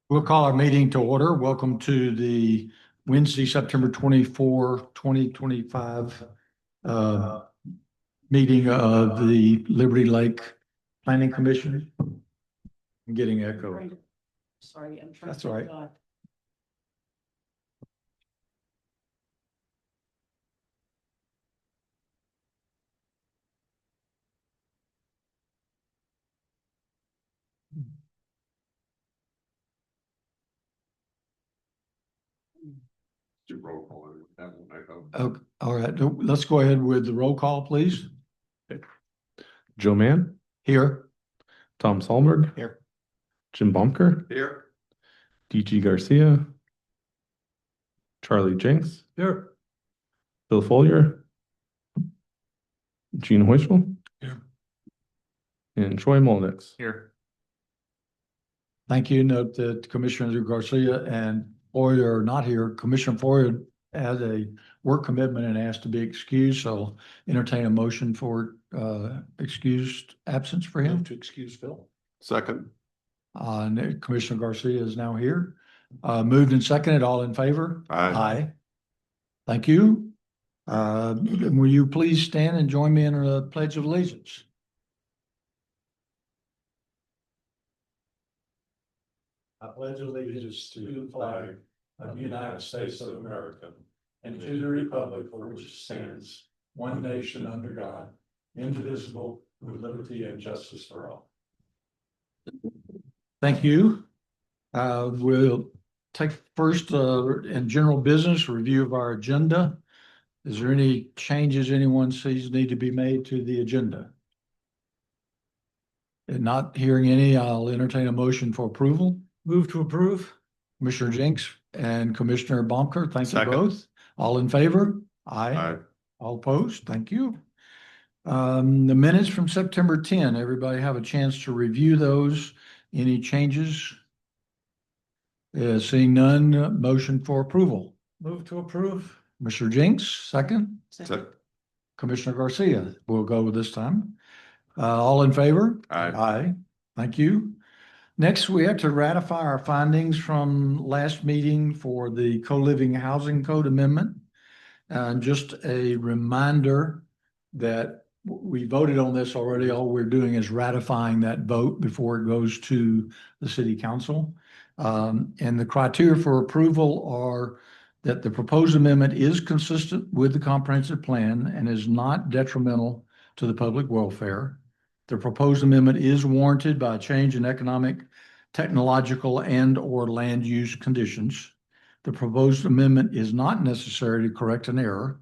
We'll call our meeting to order. Welcome to the Wednesday, September 24, 2025 meeting of the Liberty Lake Planning Commission. I'm getting echo. Sorry, I'm trying. That's all right. Do roll call. That won't echo. Oh, all right. Let's go ahead with the roll call, please. Joe Mann, Here. Tom Salberg, Here. Jim Baumker, Here. DG Garcia, Charlie Jenks, Here. Bill Follier, Gene Hoischel, Here. and Troy Molnix. Here. Thank you. Note that Commissioner Garcia and Foyer are not here. Commissioner Foyer has a work commitment and asked to be excused, so entertain a motion for excused absence for him. To excuse Phil. Second. And Commissioner Garcia is now here. Moved and seconded, all in favor? Aye. Thank you. Will you please stand and join me in the Pledge of Allegiance? I pledge allegiance to the flag of the United States of America and to the republic for which it stands, one nation under God, indivisible, with liberty and justice for all. Thank you. We'll take first in general business review of our agenda. Is there any changes anyone sees need to be made to the agenda? And not hearing any, I'll entertain a motion for approval. Move to approve. Commissioner Jenks and Commissioner Baumker, thank you Second. both. All in favor? Aye. Aye. All opposed? Thank you. The minutes from September 10, everybody have a chance to review those. Any changes? Seeing none, motion for approval. Move to approve. Commissioner Jenks, second. Second. Commissioner Garcia, we'll go with this time. All in favor? Aye. Aye. Thank you. Next, we have to ratify our findings from last meeting for the co-living housing code amendment. Just a reminder that we voted on this already. All we're doing is ratifying that vote before it goes to the city council. And the criteria for approval are that the proposed amendment is consistent with the comprehensive plan and is not detrimental to the public welfare. The proposed amendment is warranted by a change in economic, technological, and/or land use conditions. The proposed amendment is not necessary to correct an error.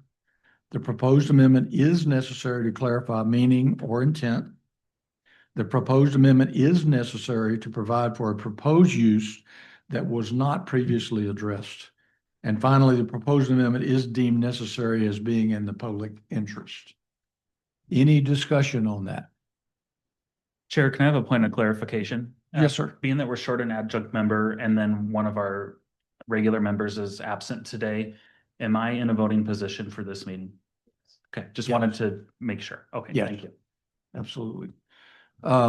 The proposed amendment is necessary to clarify meaning or intent. The proposed amendment is necessary to provide for a proposed use that was not previously addressed. And finally, the proposed amendment is deemed necessary as being in the public interest. Any discussion on that? Chair, can I have a point of clarification? Yes, sir. Being that we're short an adjunct member and then one of our regular members is absent today, am I in a voting position for this meeting? Okay, just Yeah. wanted to make sure. Okay, Yes. thank you. Absolutely. So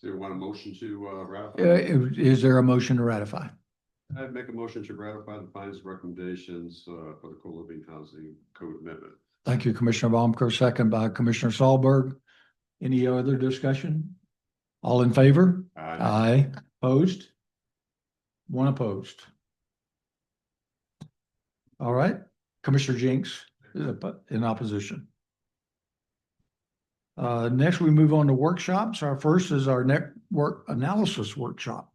you want a motion to ratify? Is there a motion to ratify? I'd make a motion to ratify the findings and recommendations for the co-living housing code amendment. Thank you, Commissioner Baumker, second by Commissioner Sahlberg. Any other discussion? All in favor? Aye. Opposed? One opposed. All right, Commissioner Jenks in opposition. Next, we move on to workshops. Our first is our network analysis workshop.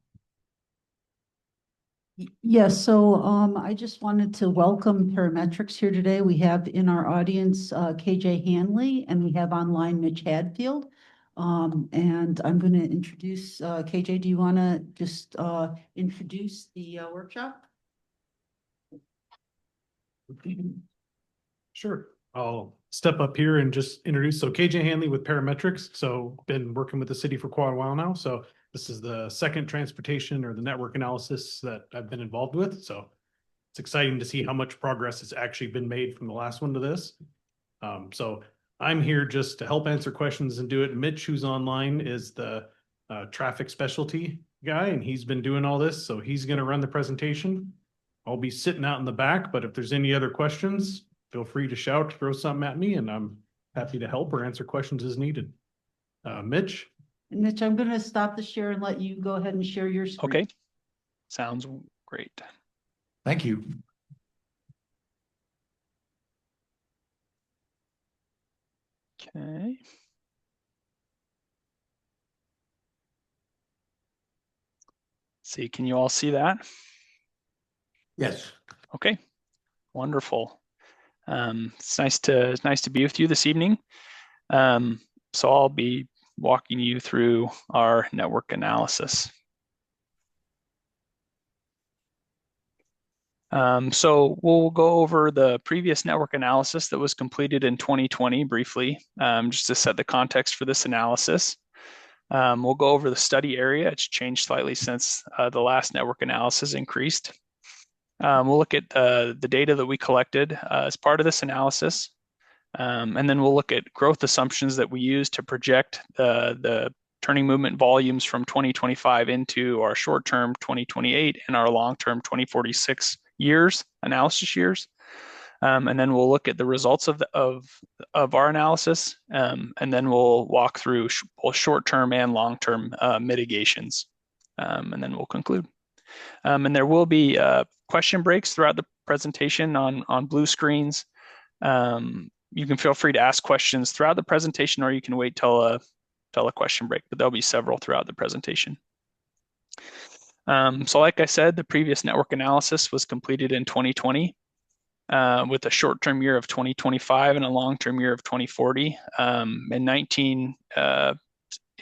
Yes, so I just wanted to welcome Parametrics here today. We have in our audience KJ Hanley, and we have online Mitch Hadfield. And I'm going to introduce KJ. Do you want to just introduce the workshop? Sure. I'll step up here and just introduce. So KJ Hanley with Parametrics. So been working with the city for quite a while now. So this is the second transportation or the network analysis that I've been involved with. So it's exciting to see how much progress has actually been made from the last one to this. So I'm here just to help answer questions and do it. Mitch, who's online, is the traffic specialty guy and he's been doing all this, so he's gonna run the presentation. I'll be sitting out in the back, but if there's any other questions, feel free to shout, throw something at me, and I'm happy to help or answer questions as needed. Mitch? And Mitch, I'm gonna stop the share and let you go ahead and share your screen. Okay, sounds great. Thank you. Okay. See, can you all see that? Yes. Okay, wonderful. It's nice to be with you this evening. So I'll be walking you through our network analysis. So we'll go over the previous network analysis that was completed in 2020 briefly, just to set the context for this analysis. We'll go over the study area. It's changed slightly since the last network analysis increased. We'll look at the data that we collected as part of this analysis. And then we'll look at growth assumptions that we use to project the turning movement volumes from 2025 into our short-term 2028 and our long-term 2046 years, analysis years. And then we'll look at the results of our analysis, and then we'll walk through both short-term and long-term mitigations, and then we'll conclude. And there will be question breaks throughout the presentation on blue screens. You can feel free to ask questions throughout the presentation, or you can wait till a question break, but there'll be several throughout the presentation. So like I said, the previous network analysis was completed in 2020 with a short-term year of 2025 and a long-term year of 2040. And 19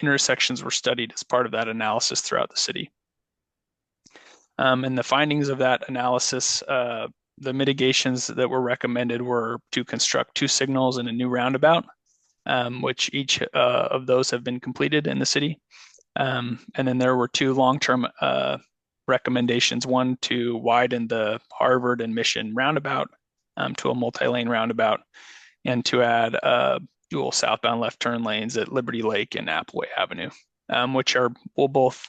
intersections were studied as part of that analysis throughout the city. And the findings of that analysis, the mitigations that were recommended were to construct 2 signals and a new roundabout, which each of those have been completed in the city. And then there were 2 long-term recommendations, one to widen the Harvard and Mission roundabout to a multi-lane roundabout, and to add dual southbound left turn lanes at Liberty Lake and Appleway Avenue, which will both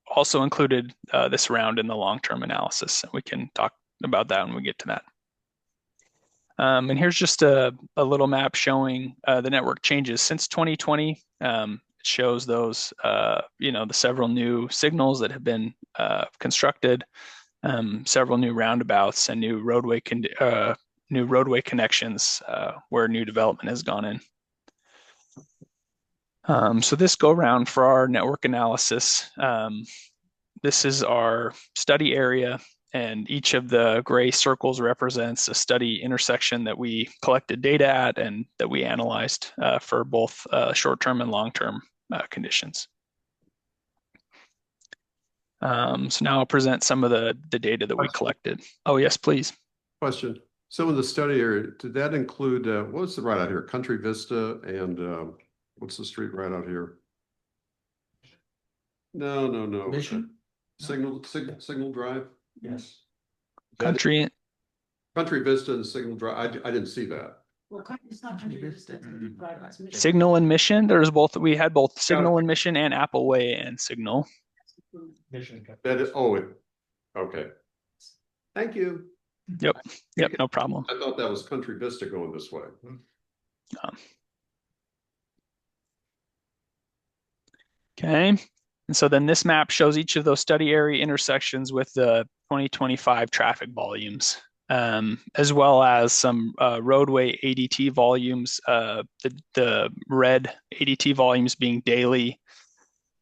also included this round in the long-term analysis. We can talk about that when we get to that. And here's just a little map showing the network changes since 2020. It shows those, the several new signals that have been constructed, several new roundabouts, and new roadway connections where new development has gone in. So this go round for our network analysis, this is our study area, and each of the gray circles represents a study intersection that we collected data at and that we analyzed for both short-term and long-term conditions. So now I'll present some of the data that we collected. Oh, yes, please. Question. So in the study area, did that include, what's the right out here? Country Vista and what's the street right out here? No. Mission? Signal Drive? Yes. Country Vista and Signal Drive. I didn't see that. Well, it's not Country Vista. Signal and Mission. We had both Signal and Mission and Appleway and Signal. That is, okay. Thank you. Yep, no problem. I thought that was Country Vista going this way. Okay, and so then this map shows each of those study area intersections with the 2025 traffic volumes, as well as some roadway ADT volumes, the red ADT volumes being daily,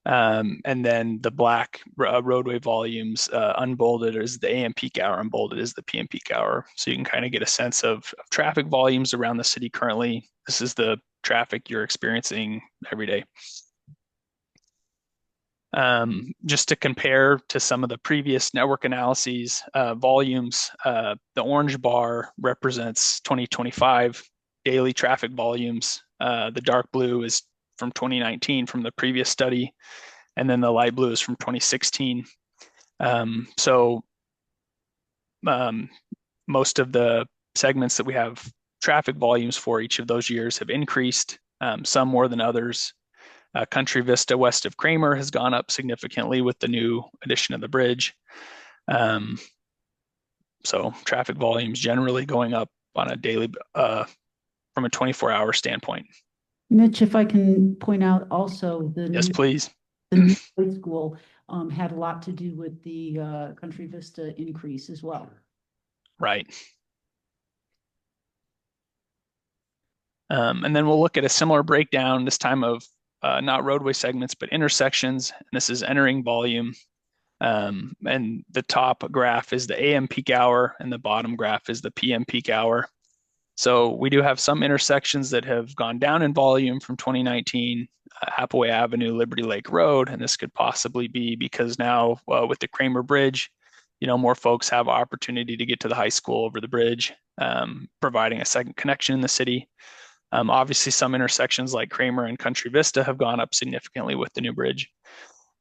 and then the black roadway volumes unbolded is the AM peak hour, unbolded is the PM peak hour. So you can kind of get a sense of traffic volumes around the city currently. This is the traffic you're experiencing every day. Just to compare to some of the previous network analyses, volumes, the orange bar represents 2025 daily traffic volumes. The dark blue is from 2019 from the previous study, and then the light blue is from 2016. Most of the segments that we have traffic volumes for each of those years have increased, some more than others. Country Vista west of Kramer has gone up significantly with the new addition of the bridge. So traffic volumes generally going up on a daily, from a 24-hour standpoint. Mitch, if I can point out also, Yes, please. the new high school had a lot to do with the Country Vista increase as well. Right. And then we'll look at a similar breakdown, this time of not roadway segments, but intersections. And this is entering volume. And the top graph is the AM peak hour, and the bottom graph is the PM peak hour. So we do have some intersections that have gone down in volume from 2019, Appleway Avenue, Liberty Lake Road, and this could possibly be because now with the Kramer Bridge, more folks have opportunity to get to the high school over the bridge, providing a second connection in the city. Obviously, some intersections like Kramer and Country Vista have gone up significantly with the new bridge.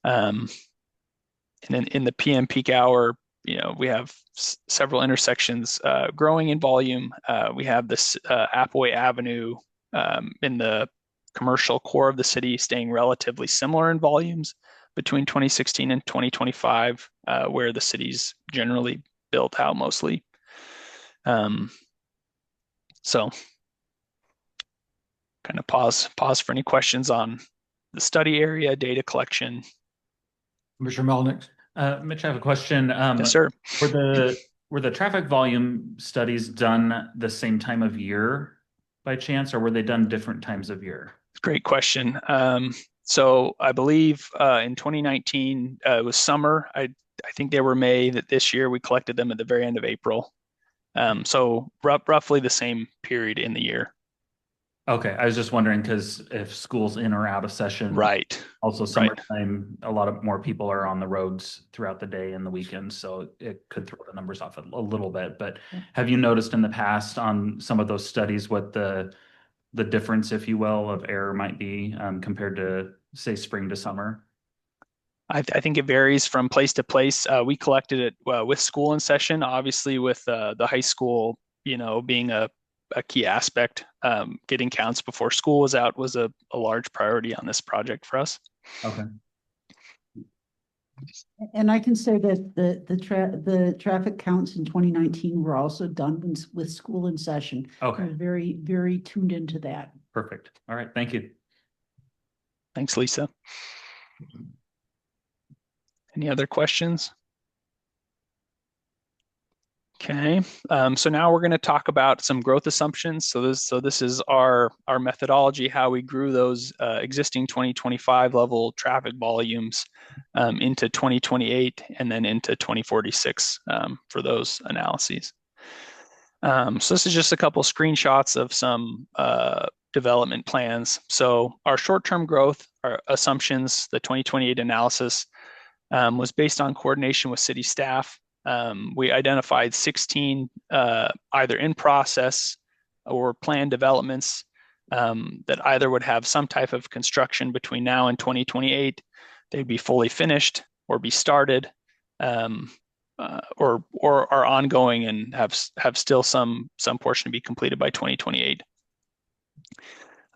And then in the PM peak hour, we have several intersections growing in volume. We have this Appleway Avenue in the commercial core of the city staying relatively similar in volumes between 2016 and 2025, where the city's generally built out mostly. So kind of pause for any questions on the study area, data collection. Commissioner Melnick? Mitch, I have a question. Yes, sir. Were the traffic volume studies done the same time of year by chance, or were they done different times of year? Great question. So I believe in 2019 it was summer. I think they were May. That this year we collected them at the very end of April. So roughly the same period in the year. Okay, I was just wondering because if school's in or out of session. Right. Also Right. summertime, a lot of more people are on the roads throughout the day and the weekends, so it could throw the numbers off a little bit. But have you noticed in the past on some of those studies what the difference, if you will, of error might be compared to, say, spring to summer? I think it varies from place to place. We collected it with school in session, obviously with the high school, being a key aspect. Getting counts before school was out was a large priority on this project for us. Okay. And I can say that the traffic counts in 2019 were also done with school in session. Okay. We're very, very tuned into that. Perfect. All right. Thank you. Thanks, Lisa. Any other questions? Okay, so now we're going to talk about some growth assumptions. So this is our methodology, how we grew those existing 2025 level traffic volumes into 2028 and then into 2046 for those analyses. So this is just a couple screenshots of some development plans. So our short-term growth, our assumptions, the 2028 analysis was based on coordination with city staff. We identified 16 either in process or planned developments that either would have some type of construction between now and 2028. They'd be fully finished or be started, or are ongoing and have still some portion to be completed by 2028.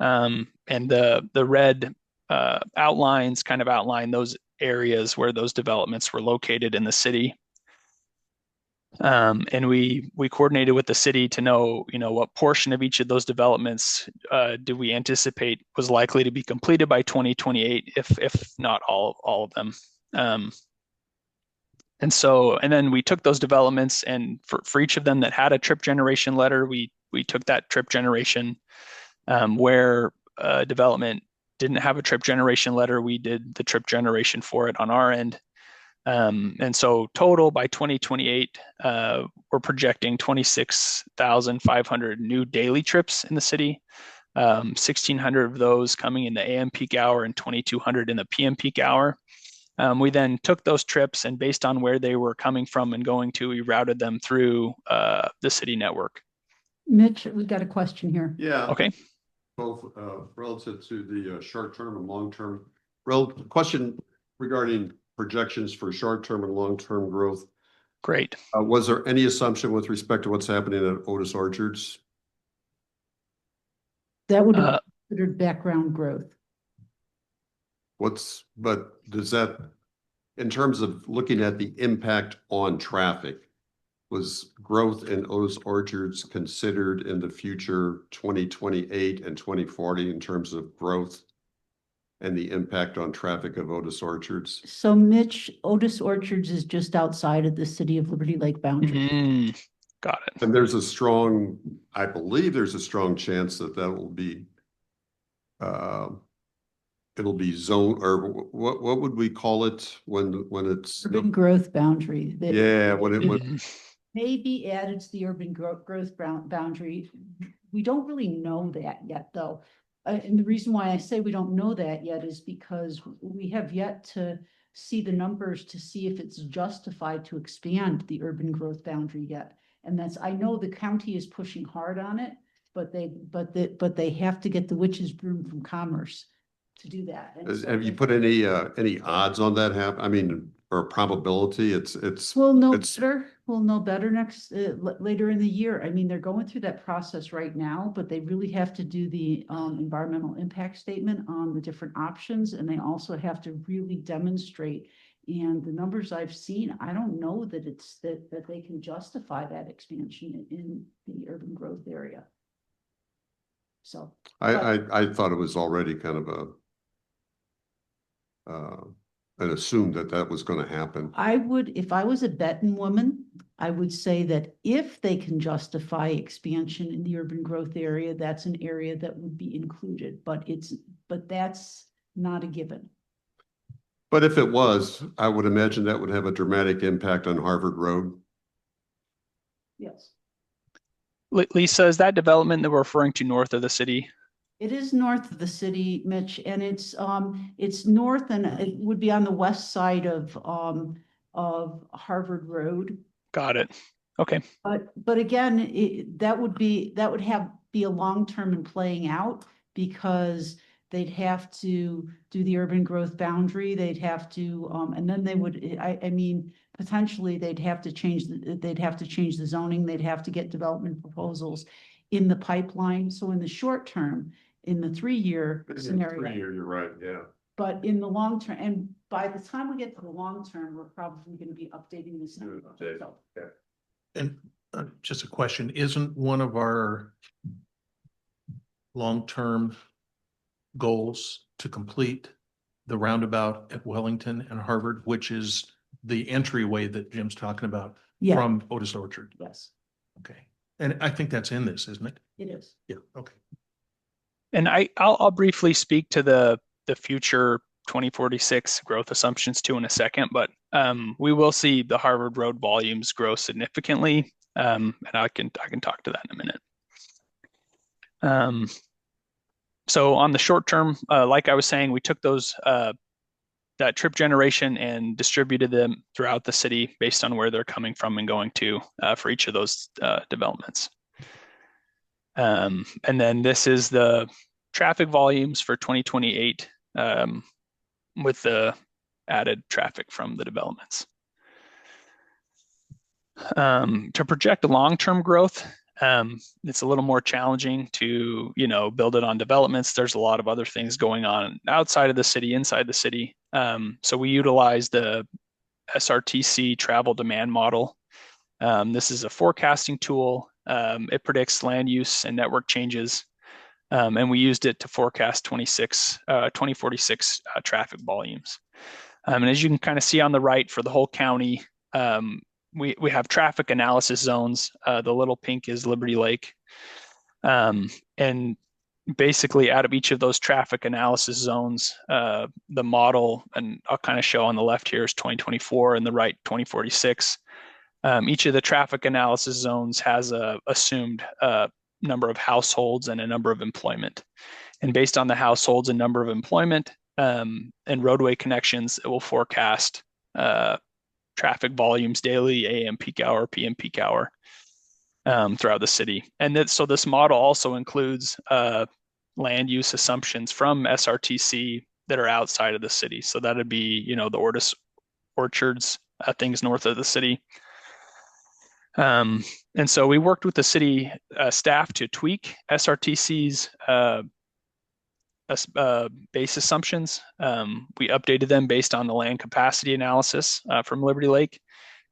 And the red outlines kind of outline those areas where those developments were located in the city. And we coordinated with the city to know, what portion of each of those developments do we anticipate was likely to be completed by 2028, if not all of them. And then we took those developments, and for each of them that had a trip generation letter, we took that trip generation. Where development didn't have a trip generation letter, we did the trip generation for it on our end. And so total by 2028, we're projecting 26,500 new daily trips in the city, 1,600 of those coming in the AM peak hour and 2,200 in the PM peak hour. We then took those trips, and based on where they were coming from and going to, we routed them through the city network. Mitch, we got a question here. Yeah. Okay. Both relative to the short-term and long-term. Question regarding projections for short-term and long-term growth. Great. Was there any assumption with respect to what's happening at Otis Orchards? That would have been considered background growth. but does that, in terms of looking at the impact on traffic, was growth in Otis Orchards considered in the future 2028 and 2040 in terms of growth and the impact on traffic of Otis Orchards? So Mitch, Otis Orchards is just outside of the city of Liberty Lake boundary. Got it. And I believe there's a strong chance that that will be, it'll be zone, or what would we call it when it's? Urban growth boundary. that- Yeah, when it, May be added to the urban growth boundary. We don't really know that yet, though. And the reason why I say we don't know that yet is because we have yet to see the numbers to see if it's justified to expand the urban growth boundary yet. And I know the county is pushing hard on it, but they have to get the witch's broom from Commerce to do that. And so have you put any odds on that I mean, or probability? It's. We'll know it's- better. We'll know better later in the year. I mean, they're going through that process right now, but they really have to do the environmental impact statement on the different options, and they also have to really demonstrate. And the numbers I've seen, I don't know that that they can justify that expansion in the urban growth area. So I thought it was already kind of and assumed that was going to happen. I would, if I was a betting woman, I would say that if they can justify expansion in the urban growth area, that's an area that would be included, but that's not a given. But if it was, I would imagine that would have a dramatic impact on Harvard Road. Yes. Lisa, is that development that we're referring to north of the city? It is north of the city, Mitch, and it's north, and it would be on the west side of Harvard Road. Got it. Okay. But again, that would be a long-term and playing out, because they'd have to do the urban growth boundary. They'd have to, and then they would, I mean, potentially they'd have to change the zoning. They'd have to get development proposals in the pipeline. So in the short term, in the 3-year scenario. 3-year, you're right, yeah. But in the long term, and by the time we get to the long term, we're probably going to be updating this. And just a question, isn't one of our long-term goals to complete the roundabout at Wellington and Harvard, which is the entryway that Jim's talking about Yeah, from Otis Orchard? yes, Okay. And I think that's in this, isn't it? it is. Yeah, okay. And I'll briefly speak to the future 2046 growth assumptions too in a second, but we will see the Harvard Road volumes grow significantly, and I can talk to that in a minute. So on the short term, like I was saying, we took those that trip generation and distributed them throughout the city based on where they're coming from and going to for each of those developments. And then this is the traffic volumes for 2028 with the added traffic from the developments. To project long-term growth, it's a little more challenging to, build it on developments. There's a lot of other things going on outside of the city, inside the city. So we utilize the SRTC travel demand model. This is a forecasting tool. It predicts land use and network changes. And we used it to forecast 2046 traffic volumes. And as you can kind of see on the right for the whole county, we have traffic analysis zones. The little pink is Liberty Lake. And basically out of each of those traffic analysis zones, the model, and I'll kind of show on the left here is 2024 and the right 2046. Each of the traffic analysis zones has a assumed number of households and a number of employment. And based on the households and number of employment and roadway connections, it will forecast traffic volumes daily, AM peak hour, PM peak hour throughout the city. And so this model also includes land use assumptions from SRTC that are outside of the city. So that'd be, the Otis Orchards, things north of the city. And so we worked with the city staff to tweak SRTC's base assumptions. We updated them based on the land capacity analysis from Liberty Lake.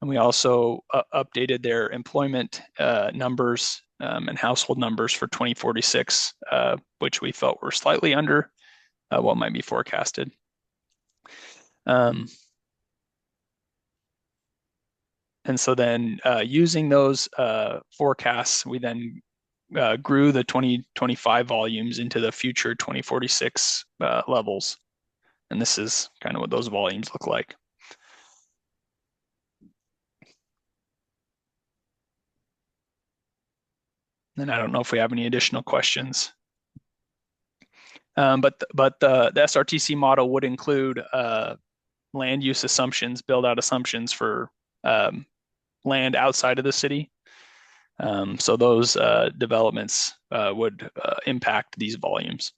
And we also updated their employment numbers and household numbers for 2046, which we felt were slightly under what might be forecasted. And so then using those forecasts, we then grew the 2025 volumes into the future 2046 levels. And this is kind of what those volumes look like. And I don't know if we have any additional questions. But the SRTC model would include land use assumptions, build out assumptions for land outside of the city. So those developments would impact these volumes.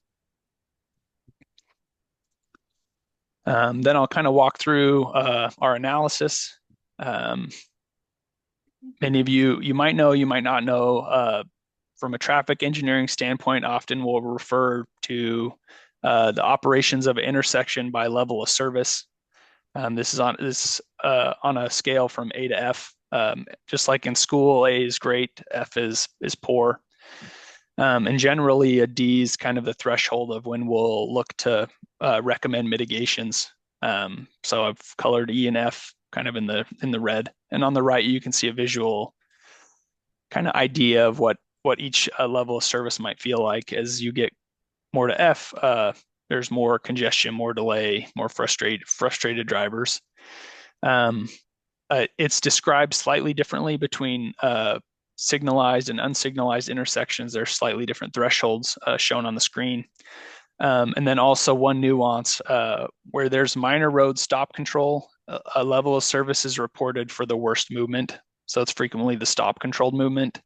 Then I'll kind of walk through our analysis. Many of you might know, you might not know, from a traffic engineering standpoint, often we'll refer to the operations of an intersection by level of service. This is on a scale from A to F. Just like in school, A is great, F is poor. And generally a D is kind of the threshold of when we'll look to recommend mitigations. So I've colored E and F kind of in the red. And on the right, you can see a visual kind of idea of what each level of service might feel like. As you get more to F, there's more congestion, more delay, more frustrated drivers. It's described slightly differently between signalized and unsignalized intersections. There's slightly different thresholds shown on the screen. And then also one nuance, where there's minor road stop control, a level of service is reported for the worst movement. So it's frequently the stop controlled movement.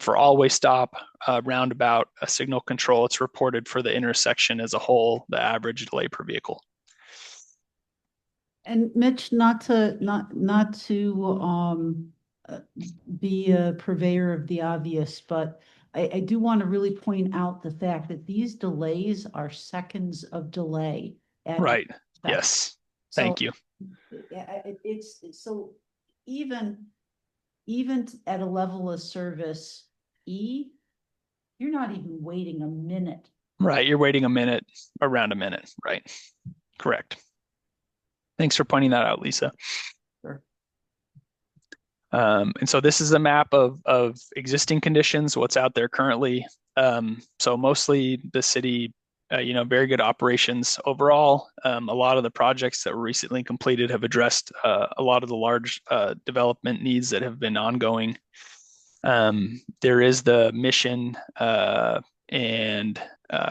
For all-way stop, roundabout, a signal control, it's reported for the intersection as a whole, the average delay per vehicle. And Mitch, not to be a purveyor of the obvious, but I do want to really point out the fact that these delays are seconds of delay. Right. Yes. Thank you. It's so even at a level of service E, you're not even waiting a minute. Right. You're waiting a minute, around a minute. Right. Correct. Thanks for pointing that out, Lisa. Sure. And so this is a map of existing conditions, what's out there currently. So mostly the city, very good operations overall. A lot of the projects that were recently completed have addressed a lot of the large development needs that have been ongoing. There is the Mission and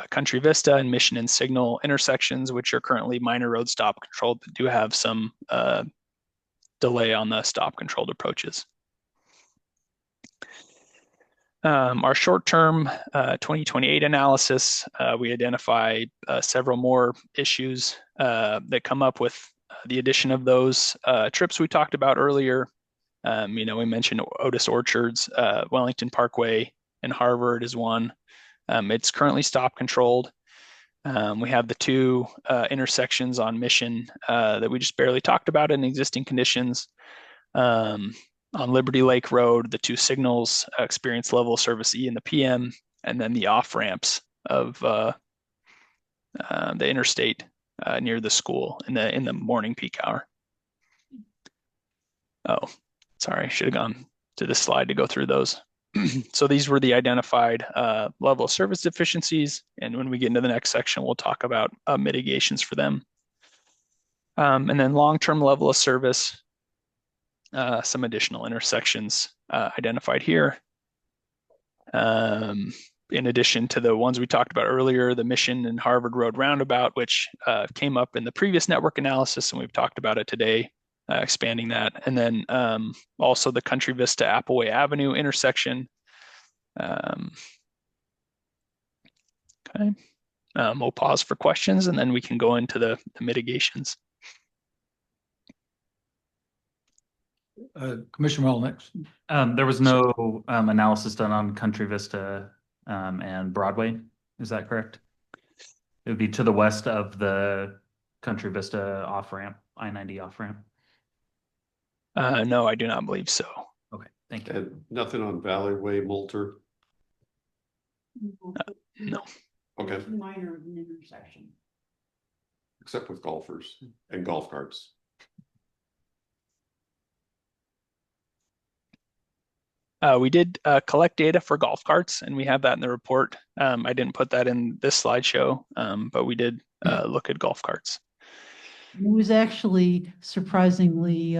Country Vista and Mission and Signal intersections, which are currently minor road stop controlled, but do have some delay on the stop controlled approaches. Our short-term 2028 analysis, we identified several more issues that come up with the addition of those trips we talked about earlier. We mentioned Otis Orchards, Wellington Parkway, and Harvard is one. It's currently stop controlled. We have the two intersections on Mission that we just barely talked about in existing conditions. On Liberty Lake Road, the two signals experience level of service E in the PM, and then the off ramps of the interstate near the school in the morning peak hour. Oh, sorry, should have gone to this slide to go through those. So these were the identified level of service deficiencies, and when we get into the next section, we'll talk about mitigations for them. And then long-term level of service. Some additional intersections identified here. In addition to the ones we talked about earlier, the Mission and Harvard Road roundabout, which came up in the previous network analysis, and we've talked about it today, expanding that. And then also the Country Vista Appleway Avenue intersection. Okay. We'll pause for questions, and then we can go into the mitigations. Commissioner Melnick. There was no analysis done on Country Vista and Broadway. Is that correct? It would be to the west of the Country Vista off-ramp, I-90 off-ramp. No, I do not believe so. Okay, thank you. And nothing on Valley Way, Moulter? No. Okay, Minor intersection. except with golfers and golf carts. We did collect data for golf carts, and we have that in the report. I didn't put that in this slideshow, but we did look at golf carts. It was actually surprisingly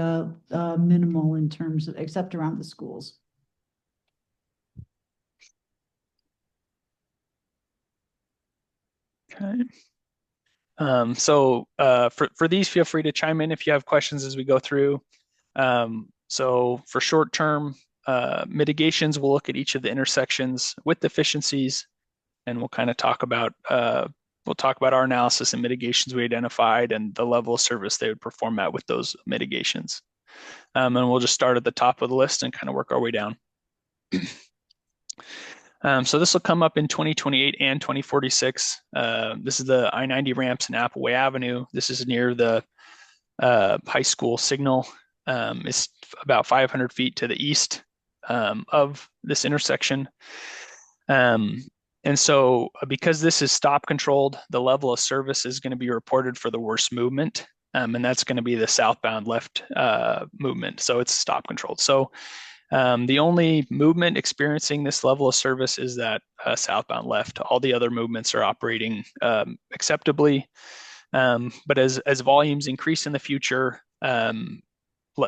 minimal in terms of, except around the schools. Okay. For these, feel free to chime in if you have questions as we go through. So for short-term mitigations, we'll look at each of the intersections with deficiencies, and we'll kind of talk about our analysis and mitigations we identified and the level of service they would perform at with those mitigations. And we'll just start at the top of the list and kind of work our way down. So this will come up in 2028 and 2046. This is the I-90 ramps in Appleway Avenue. This is near the high school signal. It's about 500 feet to the east of this intersection. And so because this is stop controlled, the level of service is going to be reported for the worst movement. And that's going to be the southbound left movement. So it's stop controlled. So the only movement experiencing this level of service is that southbound left. All the other movements are operating acceptably. But as volumes increase in the future,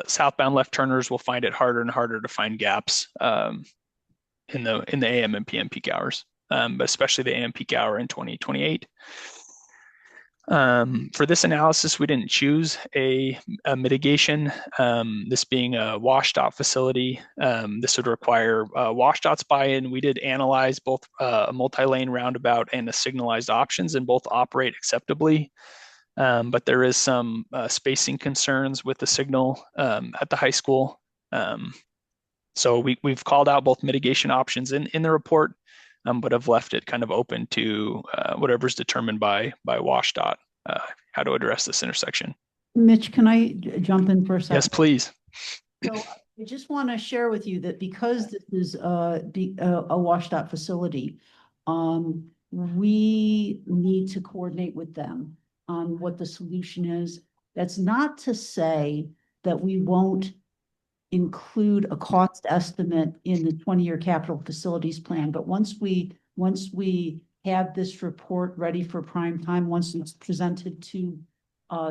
southbound left turners will find it harder and harder to find gaps in the AM and PM peak hours, but especially the AM peak hour in 2028. For this analysis, we didn't choose a mitigation, this being a WashDOT facility. This would require WashDOT's buy-in. We did analyze both a multi-lane roundabout and the signalized options, and both operate acceptably. But there is some spacing concerns with the signal at the high school. So we've called out both mitigation options in the report, but have left it kind of open to whatever's determined by WashDOT, how to address this intersection. Mitch, can I jump in for a second? Yes, please. So I just want to share with you that because this is a WashDOT facility, we need to coordinate with them on what the solution is. That's not to say that we won't include a cost estimate in the 20-year capital facilities plan, but once we have this report ready for prime time, once it's presented to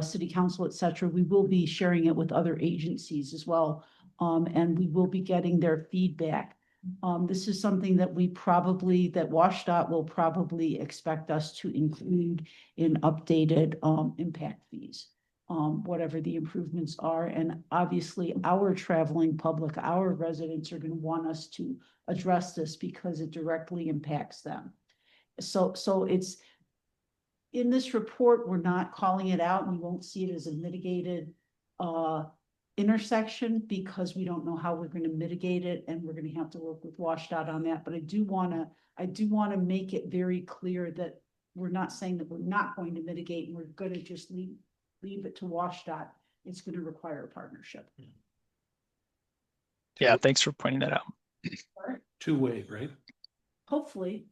city council, et cetera, we will be sharing it with other agencies as well. And we will be getting their feedback. This is something that that WashDOT will probably expect us to include in updated impact fees, whatever the improvements are. And obviously our traveling public, our residents are going to want us to address this because it directly impacts them. So it's in this report, we're not calling it out, and you won't see it as a mitigated intersection because we don't know how we're going to mitigate it, and we're going to have to work with WashDOT on that. But I do want to make it very clear that we're not saying that we're not going to mitigate and we're going to just leave it to WashDOT. It's going to require a partnership. Yeah, thanks for pointing that out. Two-way, right? Hopefully.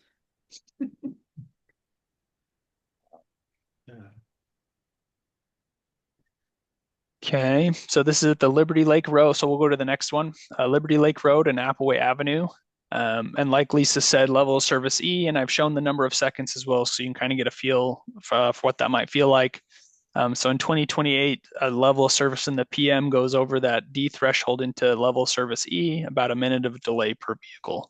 Okay, so this is at the Liberty Lake Road. So we'll go to the next one, Liberty Lake Road and Appleway Avenue. And like Lisa said, level of service E, and I've shown the number of seconds as well, so you can kind of get a feel for what that might feel like. So in 2028, a level of service in the PM goes over that D threshold into level of service E, about a minute of delay per vehicle.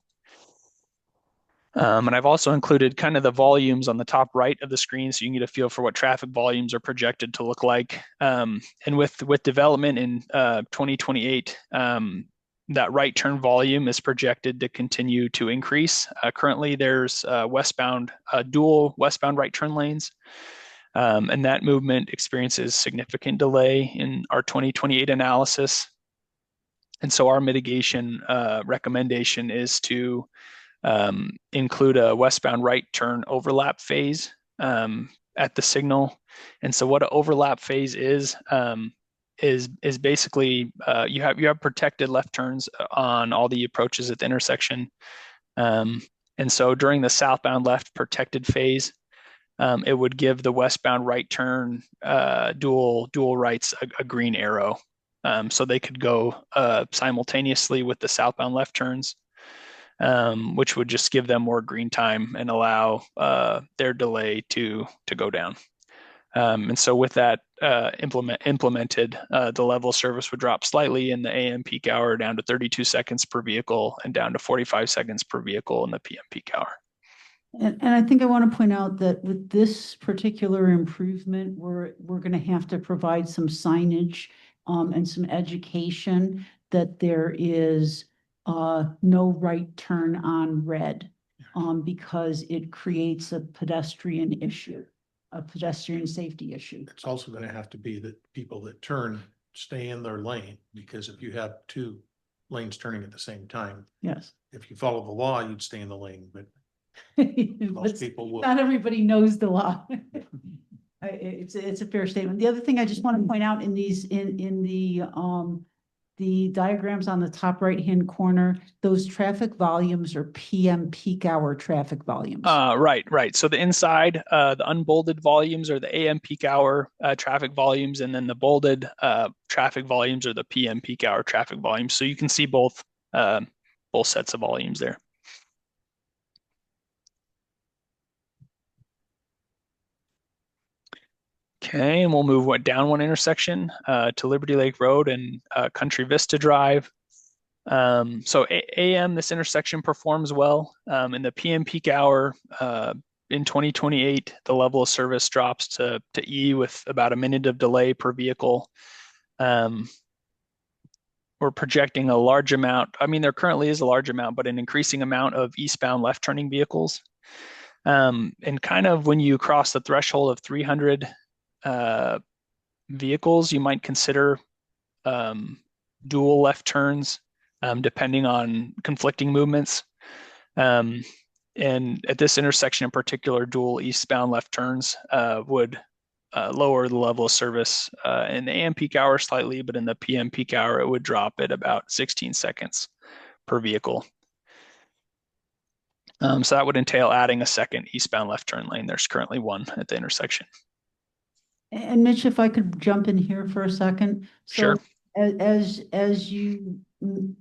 And I've also included kind of the volumes on the top right of the screen so you can get a feel for what traffic volumes are projected to look like. And with development in 2028, that right turn volume is projected to continue to increase. Currently, there's dual westbound right turn lanes. And that movement experiences significant delay in our 2028 analysis. And so our mitigation recommendation is to include a westbound right turn overlap phase at the signal. And so what an overlap phase is basically you have protected left turns on all the approaches at the intersection. And so during the southbound left protected phase, it would give the westbound right turn dual rights a green arrow. So they could go simultaneously with the southbound left turns, which would just give them more green time and allow their delay to go down. And so with that implemented, the level of service would drop slightly in the AM peak hour down to 32 seconds per vehicle and down to 45 seconds per vehicle in the PM peak hour. And I think I want to point out that with this particular improvement, we're going to have to provide some signage and some education that there is no right turn on red because it creates a pedestrian issue, a pedestrian safety issue. It's also going to have to be that people that turn stay in their lane, because if you have two lanes turning at the same time, Yes. if you follow the law, you'd stay in the lane, but But most people will. not everybody knows the law. It's a fair statement. The other thing I just want to point out in these, in the diagrams on the top right-hand corner, those traffic volumes are PM peak hour traffic volumes. Right. So the inside, the unbolded volumes are the AM peak hour traffic volumes, and then the bolded traffic volumes are the PM peak hour traffic volumes. So you can see both sets of volumes there. Okay, and we'll move down one intersection to Liberty Lake Road and Country Vista Drive. So AM, this intersection performs well. In the PM peak hour in 2028, the level of service drops to E with about a minute of delay per vehicle. We're projecting a large amount. I mean, there currently is a large amount, but an increasing amount of eastbound left turning vehicles. And kind of when you cross the threshold of 300 vehicles, you might consider dual left turns, depending on conflicting movements. And at this intersection in particular, dual eastbound left turns would lower the level of service in the AM peak hour slightly, but in the PM peak hour, it would drop at about 16 seconds per vehicle. So that would entail adding a second eastbound left turn lane. There's currently one at the intersection. And Mitch, if I could jump in here for a second. Sure. As you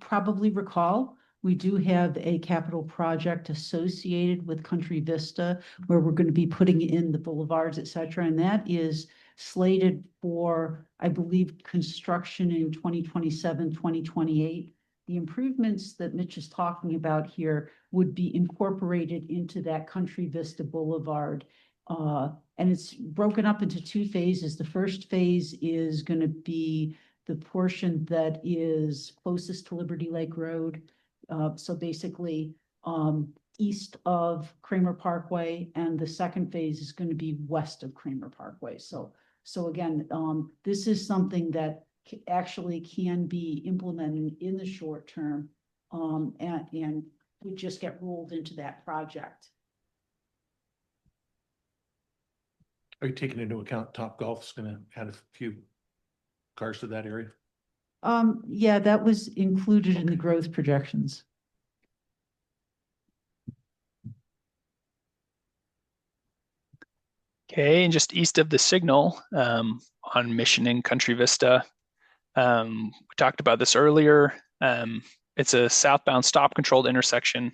probably recall, we do have a capital project associated with Country Vista where we're going to be putting in the boulevards, et cetera. And that is slated for, I believe, construction in 2027, 2028. The improvements that Mitch is talking about here would be incorporated into that Country Vista Boulevard. And it's broken up into two phases. The first phase is going to be the portion that is closest to Liberty Lake Road. So basically east of Kramer Parkway, and the second phase is going to be west of Kramer Parkway. So again, this is something that actually can be implemented in the short term and would just get rolled into that project. Are you taking into account Topgolf's going to add a few cars to that area? Yeah, that was included in the growth projections. Okay, and just east of the signal on Mission and Country Vista, we talked about this earlier. It's a southbound stop controlled intersection.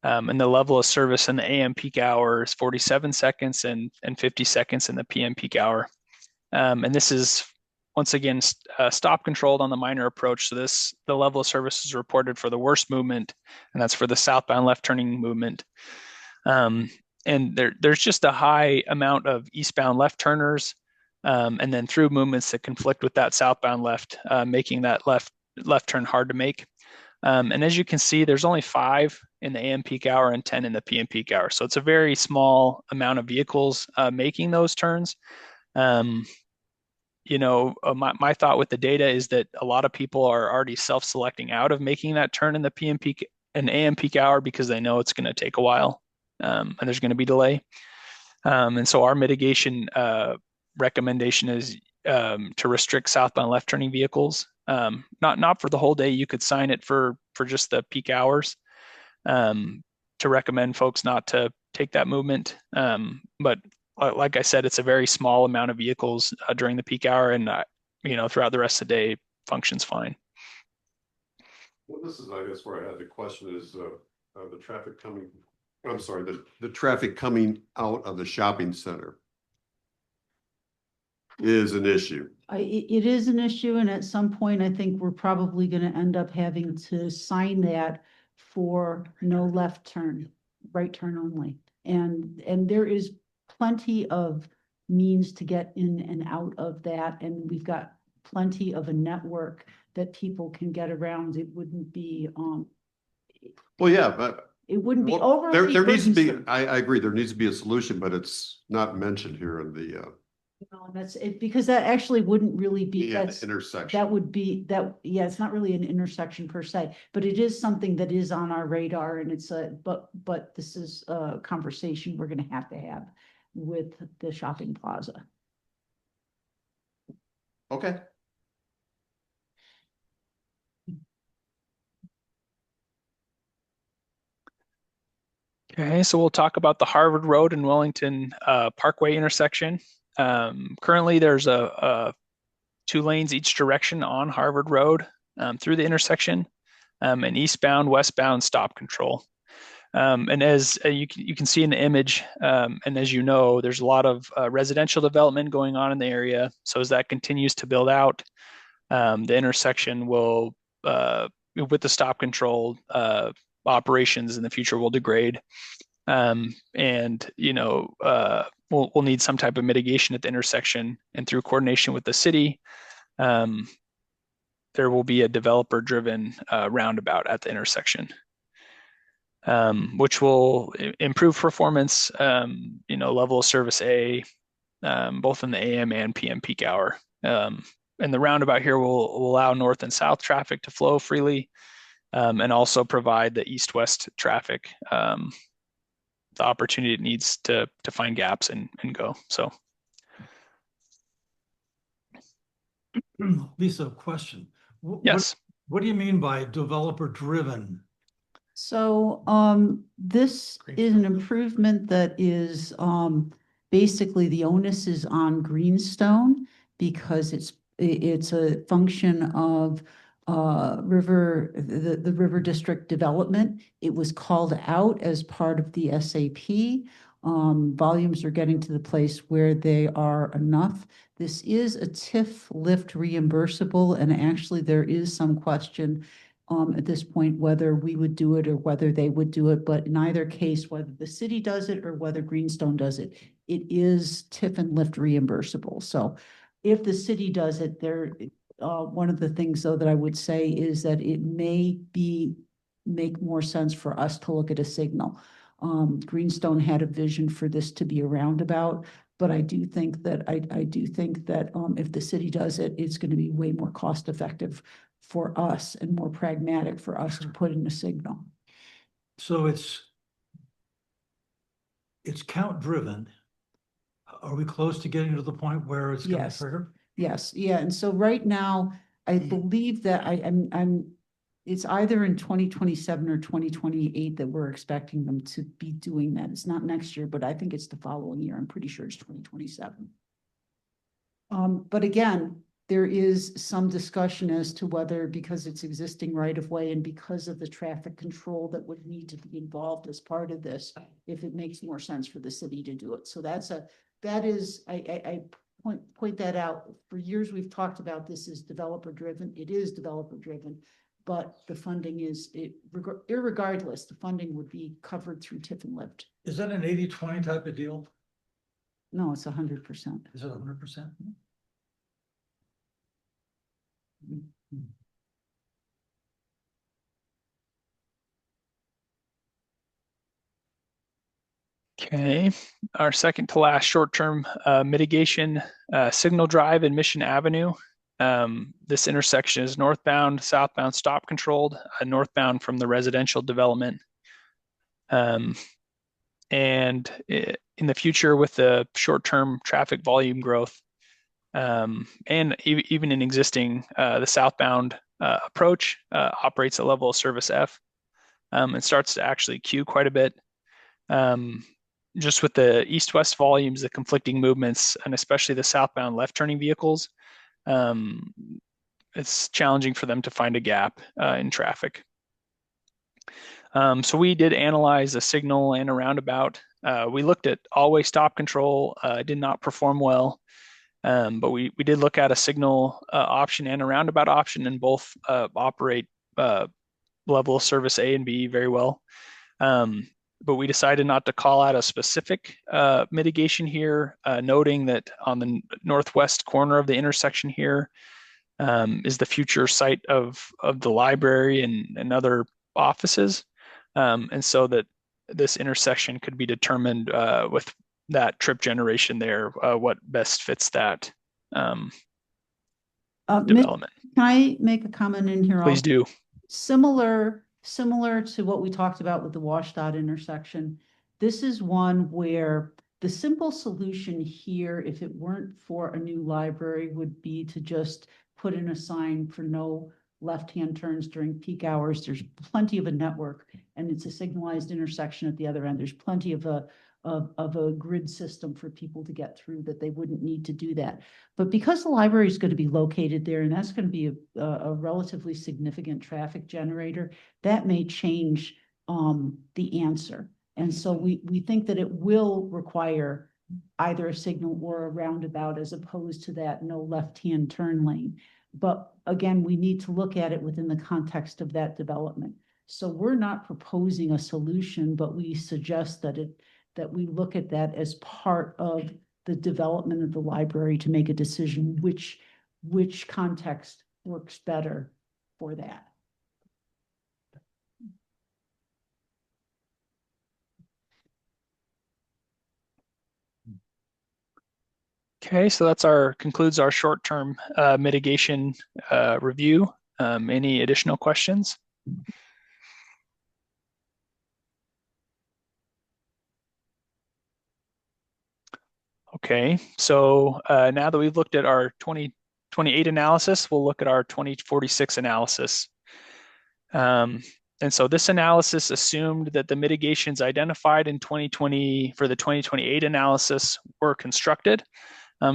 And the level of service in the AM peak hour is 47 seconds and 50 seconds in the PM peak hour. And this is, once again, stop controlled on the minor approach. So the level of service is reported for the worst movement, and that's for the southbound left turning movement. And there's just a high amount of eastbound left turners, and then through movements that conflict with that southbound left, making that left turn hard to make. And as you can see, there's only 5 in the AM peak hour and 10 in the PM peak hour. So it's a very small amount of vehicles making those turns. You know, my thought with the data is that a lot of people are already self-selecting out of making that turn in the PM peak and AM peak hour because they know it's going to take a while and there's going to be delay. And so our mitigation recommendation is to restrict southbound left turning vehicles. Not for the whole day. You could sign it for just the peak hours. To recommend folks not to take that movement. But like I said, it's a very small amount of vehicles during the peak hour, and throughout the rest of the day functions fine. Well, this is, I guess, where I had the question is, the traffic coming, I'm sorry, the traffic coming out of the shopping center is an issue. It is an issue, and at some point, I think we're probably gonna end up having to sign that for no left turn, right turn only. And there is plenty of means to get in and out of that, and we've got plenty of a network that people can get around. It wouldn't be, Well, yeah, but it wouldn't be well, overly there needs to be, burdensome. I agree, there needs to be a solution, but it's not mentioned here in the And that's it, because that actually wouldn't really be, that's, intersection. that would be, yeah, it's not really an intersection per se, but it is something that is on our radar, and it's but this is a conversation we're gonna have to have with the shopping plaza. Okay. Okay, so we'll talk about the Harvard Road and Wellington Parkway intersection. Currently, there's a 2 lanes each direction on Harvard Road through the intersection, and eastbound, westbound stop control. And as you can see in the image, and as you know, there's a lot of residential development going on in the area. So as that continues to build out, the intersection will, with the stop control operations in the future, will degrade. And we'll need some type of mitigation at the intersection, and through coordination with the city, there will be a developer-driven roundabout at the intersection, which will improve performance, level of service A, both in the AM and PM peak hour. And the roundabout here will allow north and south traffic to flow freely, and also provide the east-west traffic the opportunity it needs to find gaps and go. So, Lisa, question. yes. What do you mean by developer driven? So, this is an improvement that is, basically the onus is on Greenstone, because it's a function of the River District development. It was called out as part of the SAP. Volumes are getting to the place where they are enough. This is a TIF lift reimbursable, and actually there is some question at this point whether we would do it or whether they would do it. But in either case, whether the city does it or whether Greenstone does it, it is TIF and lift reimbursable. So if the city does it, one of the things though that I would say is that it may make more sense for us to look at a signal. Greenstone had a vision for this to be a roundabout, but I do think that if the city does it, it's going to be way more cost effective for us and more pragmatic for us to put in a signal. So it's count driven. Are we close to getting to the point where it's going to Yes. trigger? Yes, yeah, and so right now, I believe that it's either in 2027 or 2028 that we're expecting them to be doing that. It's not next year, but I think it's the following year. I'm pretty sure it's 2027. But again, there is some discussion as to whether, because it's existing right of way and because of the traffic control that would need to be involved as part of this, if it makes more sense for the city to do it. So I point that out. For years, we've talked about this as developer driven. It is developer driven, but the funding irregardless, the funding would be covered through TIF and lift. Is that an 80-20 type of deal? No, it's 100%. Is it 100%? Okay, our second to last short-term mitigation, Signal Drive and Mission Avenue. This intersection is northbound, southbound stop controlled, northbound from the residential development. In the future, with the short-term traffic volume growth, and even in existing, the southbound approach operates at level of service F, and starts to actually queue quite a bit. Just with the east-west volumes, the conflicting movements, and especially the southbound left-turning vehicles, it's challenging for them to find a gap in traffic. So we did analyze a signal and a roundabout. We looked at all-way stop control, did not perform well, but we did look at a signal option and a roundabout option, and both operate level of service A and B very well. But we decided not to call out a specific mitigation here, noting that on the northwest corner of the intersection here is the future site of the library and other offices. And so that this intersection could be determined with that trip generation there, what best fits that development. Can I make a comment in here? Please do. Similar to what we talked about with the WashDOT intersection, this is one where the simple solution here, if it weren't for a new library, would be to just put in a sign for no left-hand turns during peak hours. There's plenty of a network, and it's a signalized intersection at the other end. There's plenty of a grid system for people to get through, that they wouldn't need to do that. But because the library is going to be located there, and that's going to be a relatively significant traffic generator, that may change the answer. And so we think that it will require either a signal or a roundabout, as opposed to that no left-hand turn lane. But again, we need to look at it within the context of that development. So we're not proposing a solution, but we suggest that we look at that as part of the development of the library to make a decision which context works better for that. Okay, so that's concludes our short-term mitigation review. Any additional questions? Okay, so now that we've looked at our 2028 analysis, we'll look at our 2046 analysis. And so this analysis assumed that the mitigations identified in 2020 for the 2028 analysis were constructed.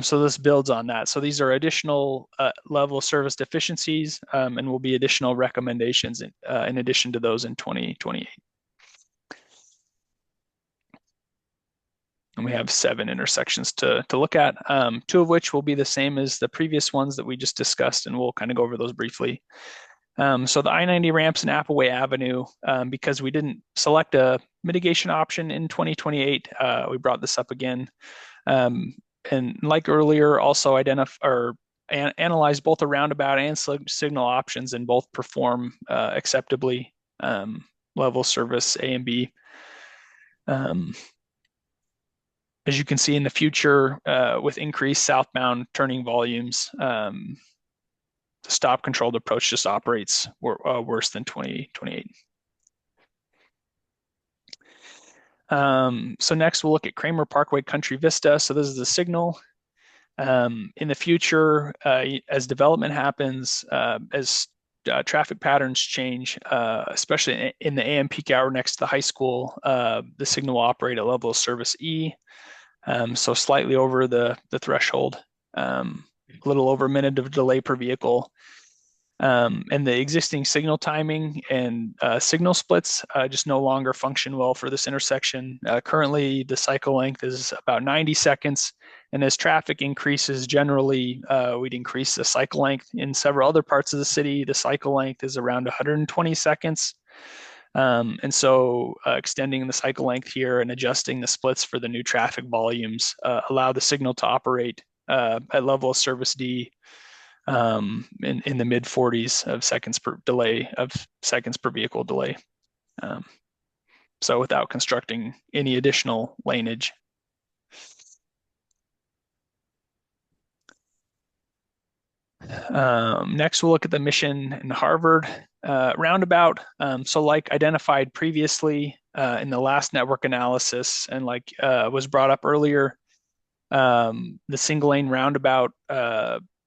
So this builds on that. So these are additional level of service deficiencies, and will be additional recommendations in addition to those in 2028. And we have 7 intersections to look at, 2 of which will be the same as the previous ones that we just discussed, and we'll kind of go over those briefly. So the I-90 ramps in Appleway Avenue, because we didn't select a mitigation option in 2028, we brought this up again. And like earlier, also analyze both a roundabout and signal options, and both perform acceptably, level service A and B. As you can see in the future, with increased southbound turning volumes, the stop controlled approach just operates worse than 2028. So next we'll look at Kramer Parkway Country Vista. So this is the signal. In the future, as development happens, as traffic patterns change, especially in the AM peak hour next to the high school, the signal will operate at level of service E. So slightly over the threshold, a little over a minute of delay per vehicle. And the existing signal timing and signal splits just no longer function well for this intersection. Currently, the cycle length is about 90 seconds. And as traffic increases, generally, we'd increase the cycle length. In several other parts of the city, the cycle length is around 120 seconds. And so extending the cycle length here and adjusting the splits for the new traffic volumes allow the signal to operate at level of service D in the mid 40s of seconds per vehicle delay. So without constructing any additional laneage. Next, we'll look at the Mission and Harvard roundabout. So like identified previously, in the last network analysis, and like was brought up earlier, the single lane roundabout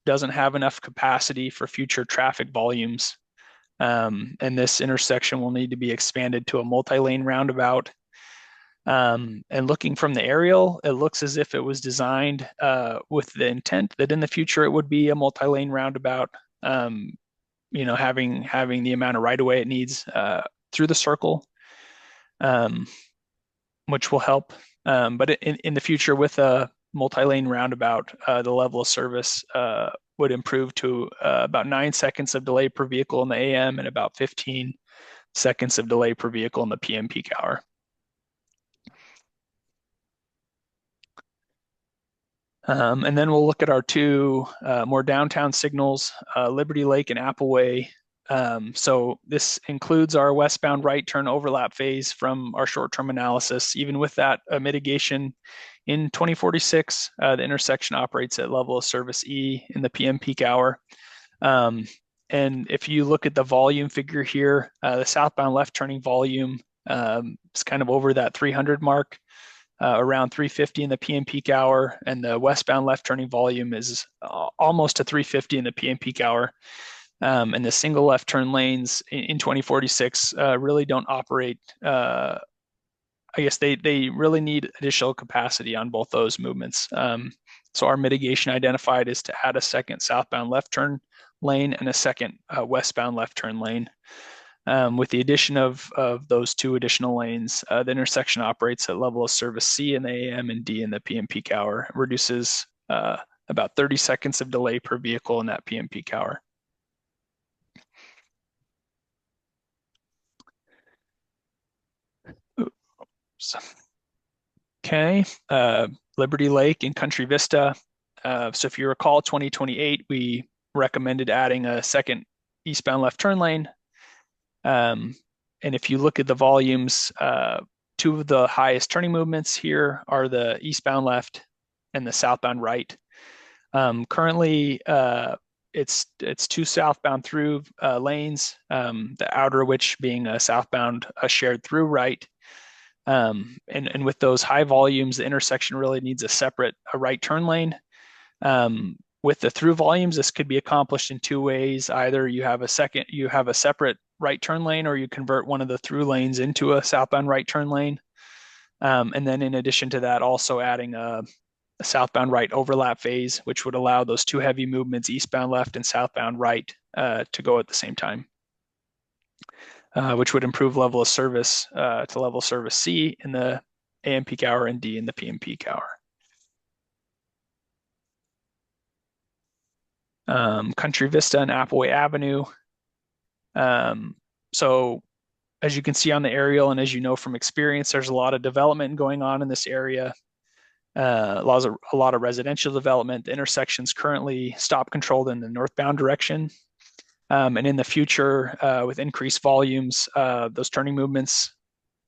doesn't have enough capacity for future traffic volumes. And this intersection will need to be expanded to a multi-lane roundabout. And looking from the aerial, it looks as if it was designed with the intent that in the future it would be a multi-lane roundabout, you know, having the amount of right-of-way it needs through the circle, which will help. But in the future, with a multi-lane roundabout, the level of service would improve to about 9 seconds of delay per vehicle in the AM and about 15 seconds of delay per vehicle in the PM peak hour. And then we'll look at our two more downtown signals, Liberty Lake and Appleway. So this includes our westbound right turn overlap phase from our short-term analysis. Even with that mitigation in 2046, the intersection operates at level of service E in the PM peak hour. And if you look at the volume figure here, the southbound left turning volume is kind of over that 300 mark, around 350 in the PM peak hour, and the westbound left turning volume is almost to 350 in the PM peak hour. And the single left turn lanes in 2046 really don't operate. I guess they really need additional capacity on both those movements. So our mitigation identified is to add a second southbound left turn lane and a second westbound left turn lane. With the addition of those two additional lanes, the intersection operates at level of service C in the AM and D in the PM peak hour. It reduces about 30 seconds of delay per vehicle in that PM peak hour. Okay, Liberty Lake and Country Vista. So if you recall, 2028, we recommended adding a second eastbound left turn lane. And if you look at the volumes, two of the highest turning movements here are the eastbound left and the southbound right. Currently, it's two southbound through lanes, the outer which being a southbound shared through right. And with those high volumes, the intersection really needs a separate right turn lane. With the through volumes, this could be accomplished in two ways. Either you have a separate right turn lane, or you convert one of the through lanes into a southbound right turn lane. And then in addition to that, also adding a southbound right overlap phase, which would allow those two heavy movements, eastbound left and southbound right, to go at the same time. Which would improve level of service to level service C in the AM peak hour and D in the PM peak hour. Country Vista and Appleway Avenue. So as you can see on the aerial, and as you know from experience, there's a lot of development going on in this area. A lot of residential development. The intersection's currently stop controlled in the northbound direction. And in the future, with increased volumes, those turning movements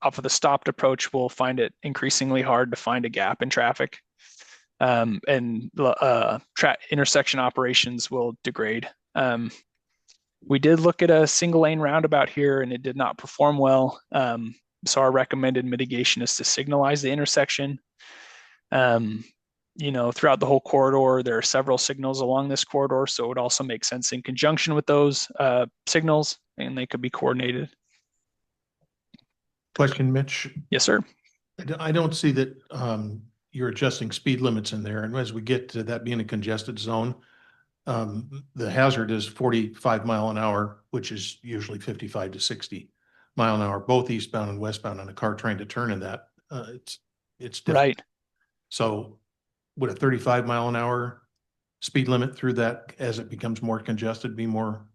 off of the stopped approach will find it increasingly hard to find a gap in traffic. And intersection operations will degrade. We did look at a single lane roundabout here, and it did not perform well. So our recommended mitigation is to signalize the intersection. You know, throughout the whole corridor, there are several signals along this corridor, so it would also make sense in conjunction with those signals, and they could be coordinated. Question, Mitch. Yes, sir. I don't see that you're adjusting speed limits in there. And as we get to that being a congested zone, the hazard is 45 mile an hour, which is usually 55 to 60 mile an hour, both eastbound and westbound, on a car trying to turn in that. It's different. Right. So would a 35 mile an hour speed limit through that, as it becomes more congested, be more?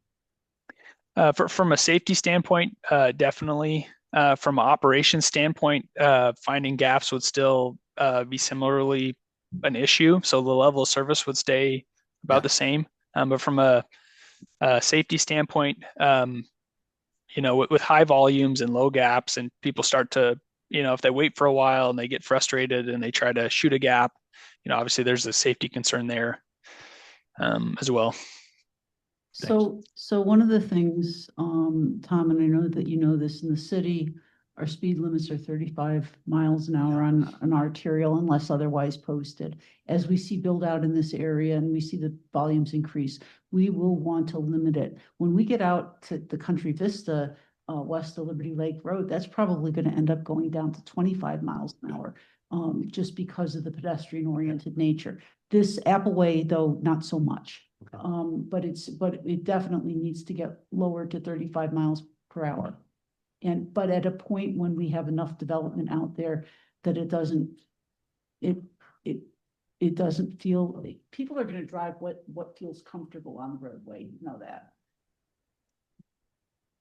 From a safety standpoint, definitely. From an operations standpoint, finding gaps would still be similarly an issue. So the level of service would stay about the same. But from a safety standpoint, you know, with high volumes and low gaps, and people start to, you know, if they wait for a while and they get frustrated and they try to shoot a gap, you know, obviously there's a safety concern there as well. So one of the things, Tom, and I know that you know this in the city, our speed limits are 35 miles an hour on an arterial unless otherwise posted. As we see build out in this area and we see the volumes increase, we will want to limit it. When we get out to the Country Vista, west of Liberty Lake Road, that's probably going to end up going down to 25 miles an hour, just because of the pedestrian oriented nature. This Appleway, though, not so much. But it definitely needs to get lower to 35 miles per hour. But at a point when we have enough development out there that it doesn't feel, people are going to drive what feels comfortable on the roadway, you know that.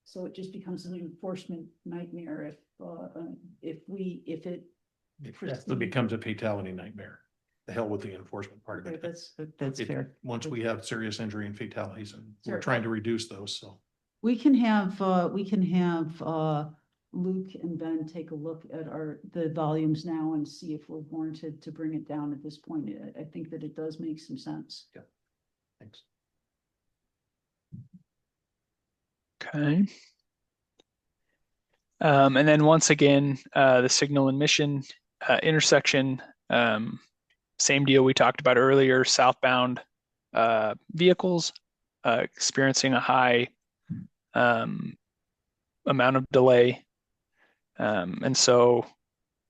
So it just becomes an enforcement nightmare if it. It becomes a fatality nightmare. The hell with the enforcement part of Okay, it. that's fair. Once we have serious injury and fatalities, and we're Sure. trying to reduce those, so. We can have Luke and Ben take a look at the volumes now and see if we're warranted to bring it down at this point. I think that it does make some sense. Yeah. Thanks. Okay. And then once again, the signal and mission intersection, same deal we talked about earlier, southbound vehicles experiencing a high amount of delay. And so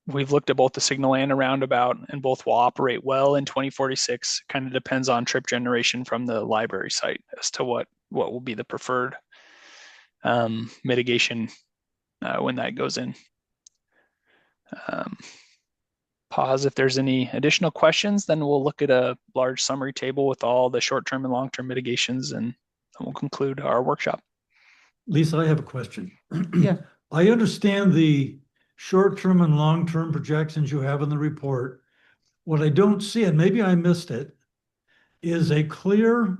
we've looked at both the signal and a roundabout, and both will operate well in 2046. Kind of depends on trip generation from the library site as to what will be the preferred mitigation when that goes in. Pause if there's any additional questions, then we'll look at a large summary table with all the short-term and long-term mitigations, and we'll conclude our workshop. Lisa, I have a question. Yeah. I understand the short-term and long-term projections you have in the report. What I don't see, and maybe I missed it, is a clear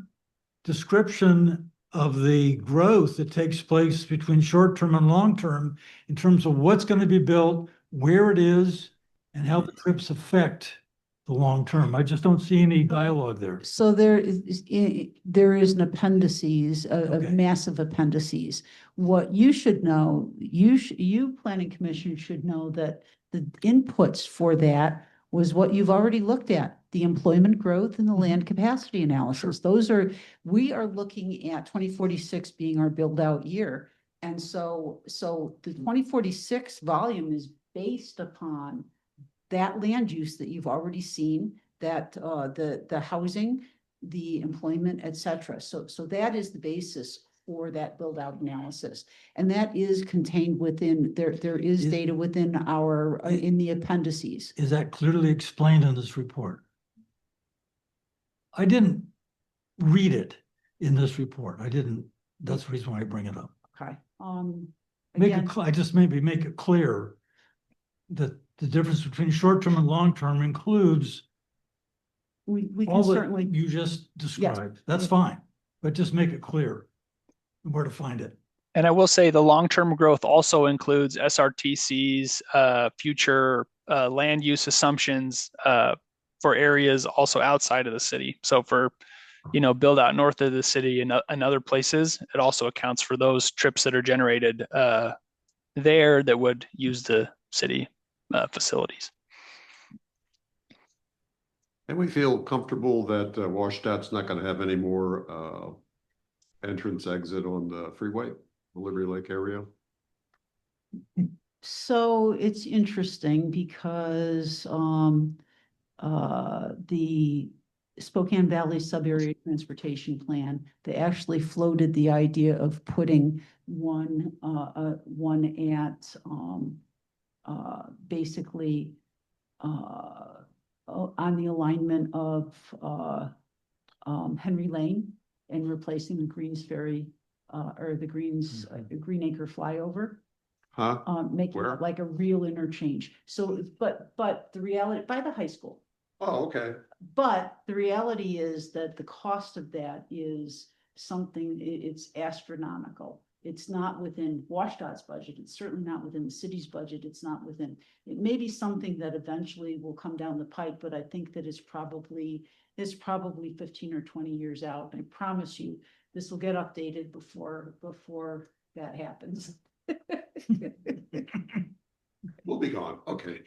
description of the growth that takes place between short-term and long-term in terms of what's going to be built, where it is, and how the trips affect the long-term. I just don't see any dialogue there. So there is an appendices, Okay. a massive appendices. What you should know, you planning commission should know that the inputs for that was what you've already looked at, the employment growth and the land capacity analysis. We are looking at 2046 being our build out year. And so the 2046 volume is based upon that land use that you've already seen, that the housing, the employment, et cetera. So that is the basis for that build out analysis. And that is contained within, there is data within our, in the appendices. Is that clearly explained in this report? I didn't read it in this report. That's the reason why I bring it up. Okay. Maybe make it clear that the difference between short-term and long-term includes we can all that certainly, you just described. That's fine, but just make it clear where to find it. And I will say the long-term growth also includes SRTC's future land use assumptions for areas also outside of the city. So for, build out north of the city and other places, it also accounts for those trips that are generated there that would use the city facilities. And we feel comfortable that Washtenaw not going to have any more entrance exit on the freeway, the Liberty Lake area. so it's interesting because the Spokane Valley Sub-Area Transportation Plan, they actually floated the idea of putting one at basically on the alignment of Henry Lane and replacing the Greens Ferry or the Greenacre flyover. Huh? Making Where? it like a real interchange. So, but the reality, by the high school. Oh, okay. But the reality is that the cost of that is something, it's astronomical. It's not within Washtenaws budget. It's certainly not within the city's budget. It may be something that eventually will come down the pike, but I think that it's probably 15 or 20 years out. I promise you, this will get updated before that happens. We'll be gone. Okay.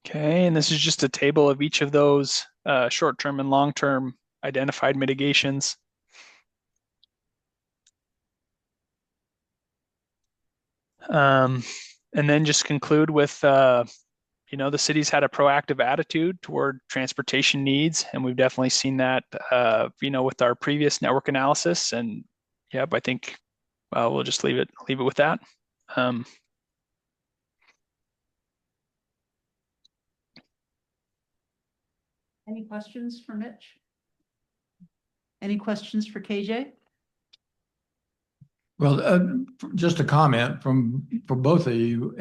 Okay, and this is just a table of each of those short-term and long-term identified mitigations. And then just conclude with, you know, the city's had a proactive attitude toward transportation needs, and we've definitely seen that, you know, with our previous network analysis. And yep, I think we'll just leave it with that. Any questions for Mitch? Any questions for KJ? Well, just a comment for both of you.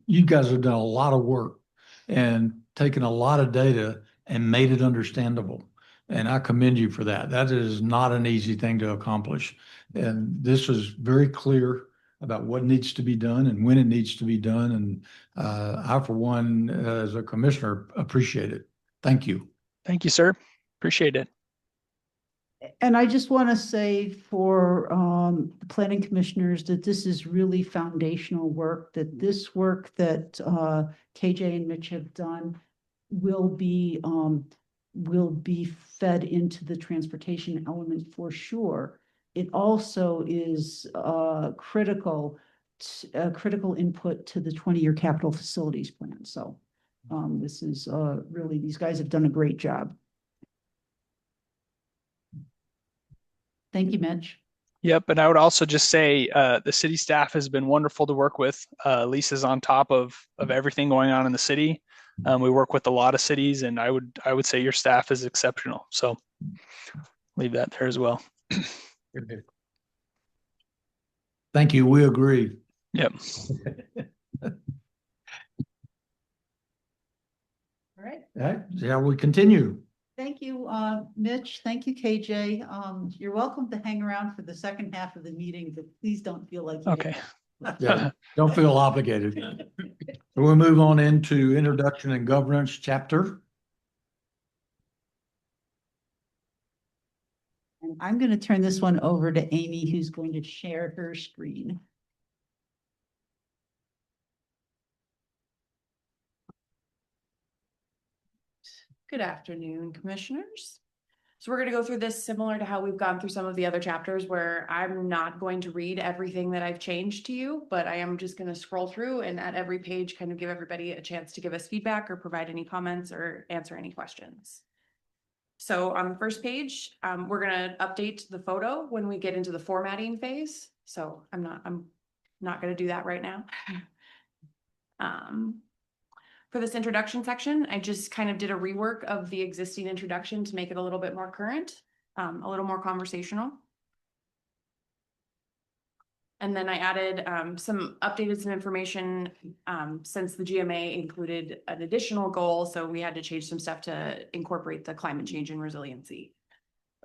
You guys have done a lot of work and taken a lot of data and made it understandable. And I commend you for that. That is not an easy thing to accomplish. And this is very clear about what needs to be done and when it needs to be done. And I, for one, as a commissioner, appreciate it. Thank you. Thank you, sir. Appreciate it. And I just want to say for the planning commissioners that this is really foundational work, that this work that KJ and Mitch have done will be fed into the transportation element for sure. It also is critical input to the 20-year capital facilities plan. So this is really, these guys have done a great job. Thank you, Mitch. Yep, and I would also just say the city staff has been wonderful to work with. Lisa's on top of everything going on in the city. We work with a lot of cities, and I would say your staff is exceptional. So leave that there as well. Thank you. We agree. Yep. All right. All right. Shall we continue? Thank you, Mitch. Thank you, KJ. You're welcome to hang around for the second half of the meeting, but please don't feel like. Okay. Yeah, don't feel obligated. So we'll move on into introduction and governance chapter. And I'm going to turn this one over to Amy, who's going to share her screen. Good afternoon, commissioners. So we're going to go through this similar to how we've gone through some of the other chapters, where I'm not going to read everything that I've changed to you, but I am just going to scroll through and at every page kind of give everybody a chance to give us feedback or provide any comments or answer any questions. So on the first page, we're going to update the photo when we get into the formatting phase. So I'm not going to do that right now. For this introduction section, I just kind of did a rework of the existing introduction to make it a little bit more current, a little more conversational. And then I added some information since the GMA included an additional goal. So we had to change some stuff to incorporate the climate change and resiliency.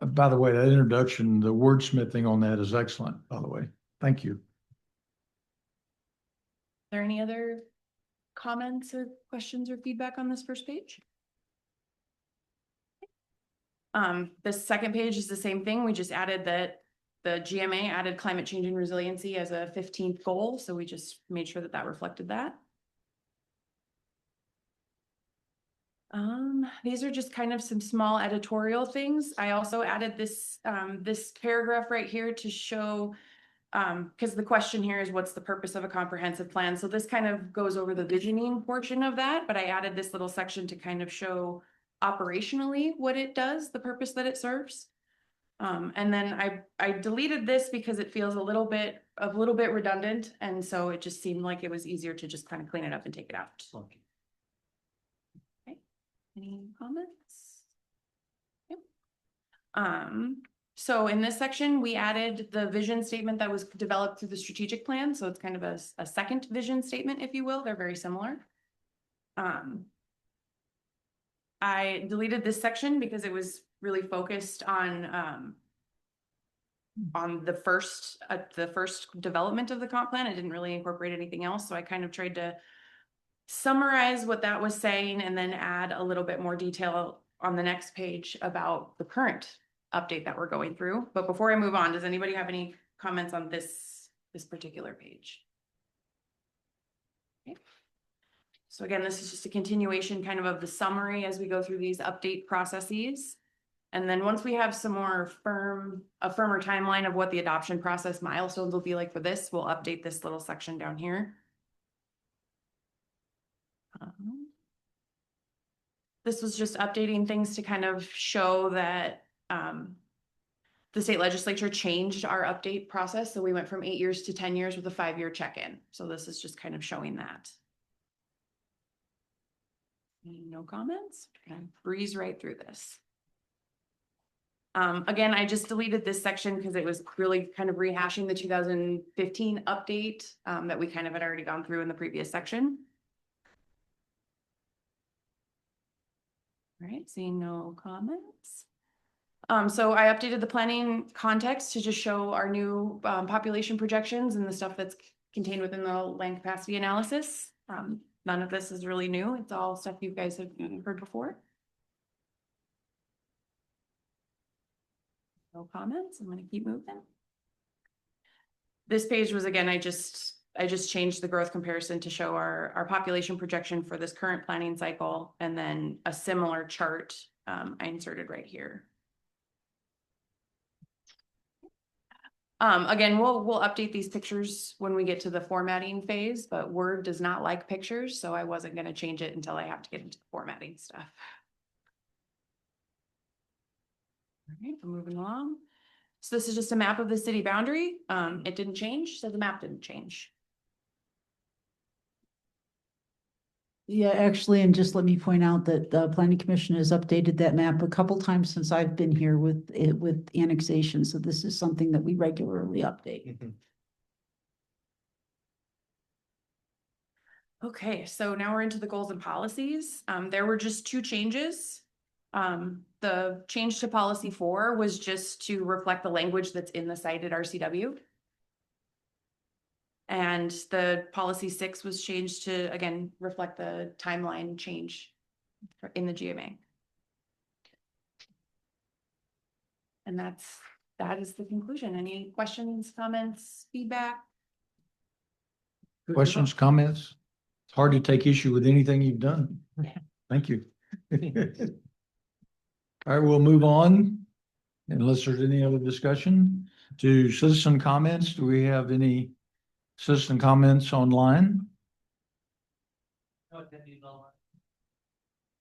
By the way, that introduction, the wordsmithing on that is excellent, by the way. Thank you. Are there any other comments or questions or feedback on this first page? The second page is the same thing. We just added that the GMA added climate change and resiliency as a 15th goal. So we just made sure that that reflected that. These are just kind of some small editorial things. I also added this, this paragraph right here to show, because the question here is what's the purpose of a comprehensive plan? So this kind of goes over the visioning portion of that, but I added this little section to kind of show operationally what it does, the purpose that it serves. And then I deleted this because it feels a little bit redundant. And so it just seemed like it was easier to just kind of clean it up and take it out. Okay. Any comments? Yep. So in this section, we added the vision statement that was developed through the strategic plan. So it's kind of a second vision statement, if you will. They're very similar. I deleted this section because it was really focused on the first development of the comp plan. It didn't really incorporate anything else. So I kind of tried to summarize what that was saying and then add a little bit more detail on the next page about the current update that we're going through. But before I move on, does anybody have any comments on this particular page? Okay. So again, this is just a continuation kind of the summary as we go through these update processes. And then once we have some more a firmer timeline of what the adoption process milestones will be like for this, we'll update this little section down here. This was just updating things to kind of show that the state legislature changed our update process. So we went from 8 years to 10 years with a 5-year check-in. So this is just kind of showing that. No comments? Gonna breeze right through this. Again, I just deleted this section because it was really kind of rehashing the 2015 update that we kind of had already gone through in the previous section. All right, seeing no comments. So I updated the planning context to just show our new population projections and the stuff that's contained within the land capacity analysis. None of this is really new. It's all stuff you guys have heard before. No comments. I'm going to keep moving. This page was, again, I just changed the growth comparison to show our population projection for this current planning cycle, and then a similar chart I inserted right here. Again, we'll update these pictures when we get to the formatting phase, but Word does not like pictures, so I wasn't going to change it until I have to get into the formatting stuff. All right, I'm moving along. So this is just a map of the city boundary. It didn't change, so the map didn't change. Yeah, actually, and just let me point out that the planning commission has updated that map a couple times since I've been here with it, with annexation. So this is something that we regularly update. Okay, so now we're into the goals and policies. There were just 2 changes. The change to policy 4 was just to reflect the language that's in the cited RCW. And the policy 6 was changed to, again, reflect the timeline change in the GMA. And that is the conclusion. Any questions, comments, feedback? Questions, comments? It's hard to take issue with anything you've done. Thank you. All right, we'll move on unless there's any other discussion to citizen comments. Do we have any citizen comments online?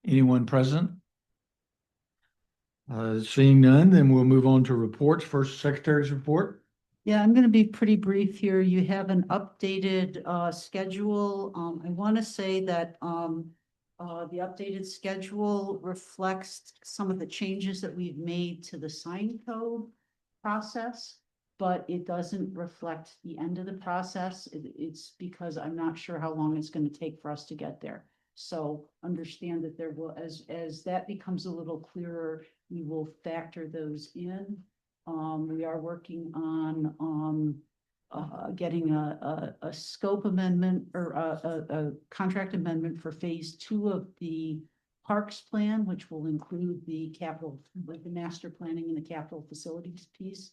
Anyone present? Seeing none, then we'll move on to reports. First, Secretary's report. Yeah, I'm going to be pretty brief here. You have an updated schedule. I want to say that the updated schedule reflects some of the changes that we've made to the sign code process, but it doesn't reflect the end of the process. It's because I'm not sure how long it's going to take for us to get there. So understand that there will, as that becomes a little clearer, we will factor those in. We are working on getting a scope amendment or a contract amendment for phase 2 of the parks plan, which will include the capital, like the master planning and the capital facilities piece.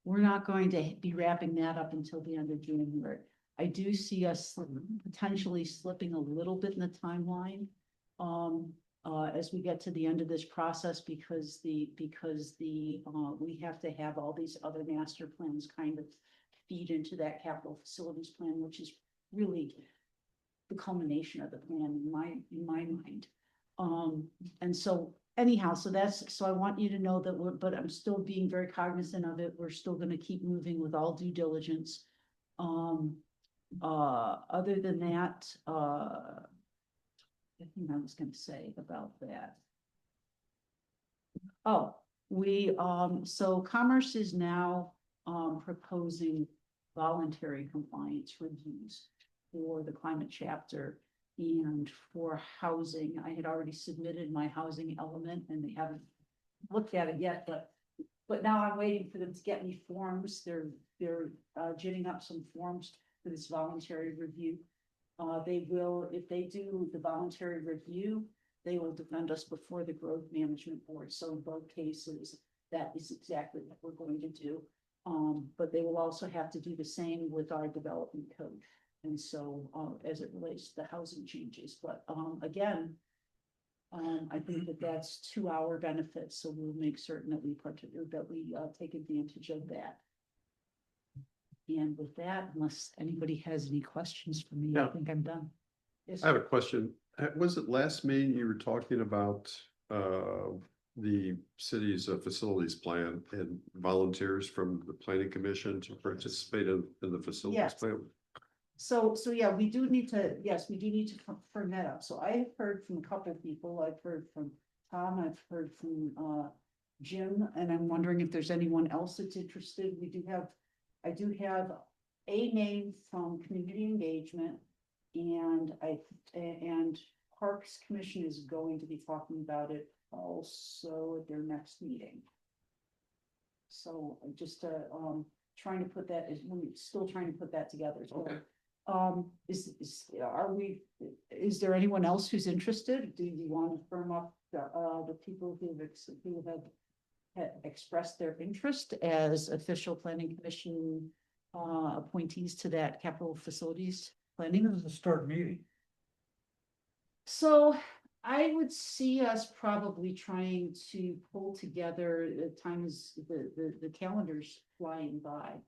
We're not going to be wrapping that up until the end of January. I do see us potentially slipping a little bit in the timeline as we get to the end of this process, because we have to have all these other master plans kind of feed into that capital facilities plan, which is really the culmination of the plan in my mind. And so anyhow, so I want you to know that but I'm still being very cognizant of it. We're still going to keep moving with all due diligence. Other than that, I think I was going to say about that. Oh, so Commerce is now proposing voluntary compliance reviews for the climate chapter and for housing. I had already submitted my housing element and they haven't looked at it yet, but now I'm waiting for them to get me forms. They're ginning up some forms for this voluntary review. They will, if they do the voluntary review, they will defend us before the growth management board. So in both cases, that is exactly what we're going to do. But they will also have to do the same with our development code. And so, as it relates to the housing changes, but, again, I think that that's to our benefit, so we'll make certain that we take advantage of that. And with that, unless anybody has any questions for me, I Yeah. think I'm done. Yes, I have a question. Was it last meeting you were talking about the city's facilities plan and volunteers from the planning commission to participate in the facilities Yes. plan? So yeah, we do need to, yes, we do need to firm that up. So I have heard from a couple of people. I've heard from Tom, I've heard from Jim, and I'm wondering if there's anyone else that's interested. I do have a name from community engagement, and Parks Commission is going to be talking about it also at their next meeting. So just trying to put that, we're still trying to put that together. So, Okay. Is there anyone else who's interested? Do you want to firm up the people who have expressed their interest as official planning commission appointees to that capital facilities planning? When does it start meeting? So I would see us probably trying to pull together, the calendar's flying by.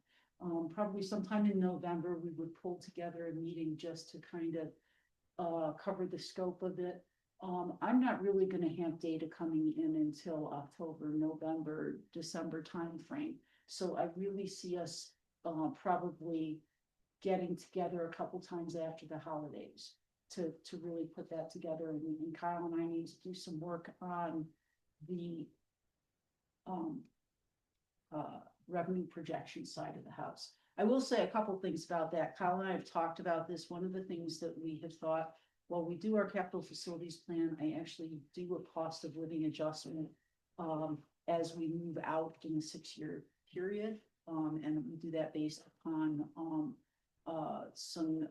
Probably sometime in November, we would pull together a meeting just to kind of cover the scope of it. I'm not really gonna have data coming in until October, November, December timeframe. So I really see us probably getting together a couple times after the holidays to really put that together. And Kyle and I need to do some work on the revenue projection side of the house. I will say a couple things about that. Kyle and I have talked about this. One of the things that we have thought, while we do our capital facilities plan, I actually do a cost of living adjustment as we move out in the 6-year period. And we do that based upon some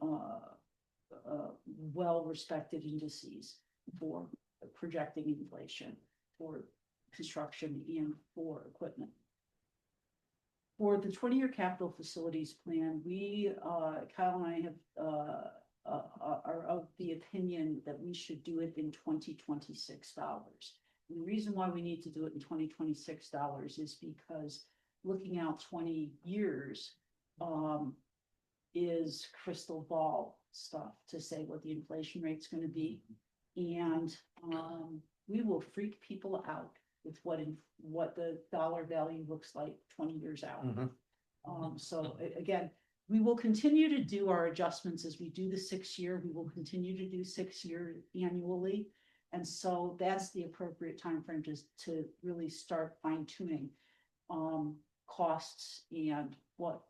well-respected indices for projecting inflation for construction and for equipment. For the 20-year capital facilities plan, Kyle and I are of the opinion that we should do it in 2026 dollars. And the reason why we need to do it in 2026 dollars is because looking out 20 years is crystal ball stuff to say what the inflation rate's going to be. And we will freak people out with what the dollar value looks like 20 years out. So again, we will continue to do our adjustments as we do the 6-year. We will continue to do 6-year annually. And so that's the appropriate time frame to really start fine tuning costs and what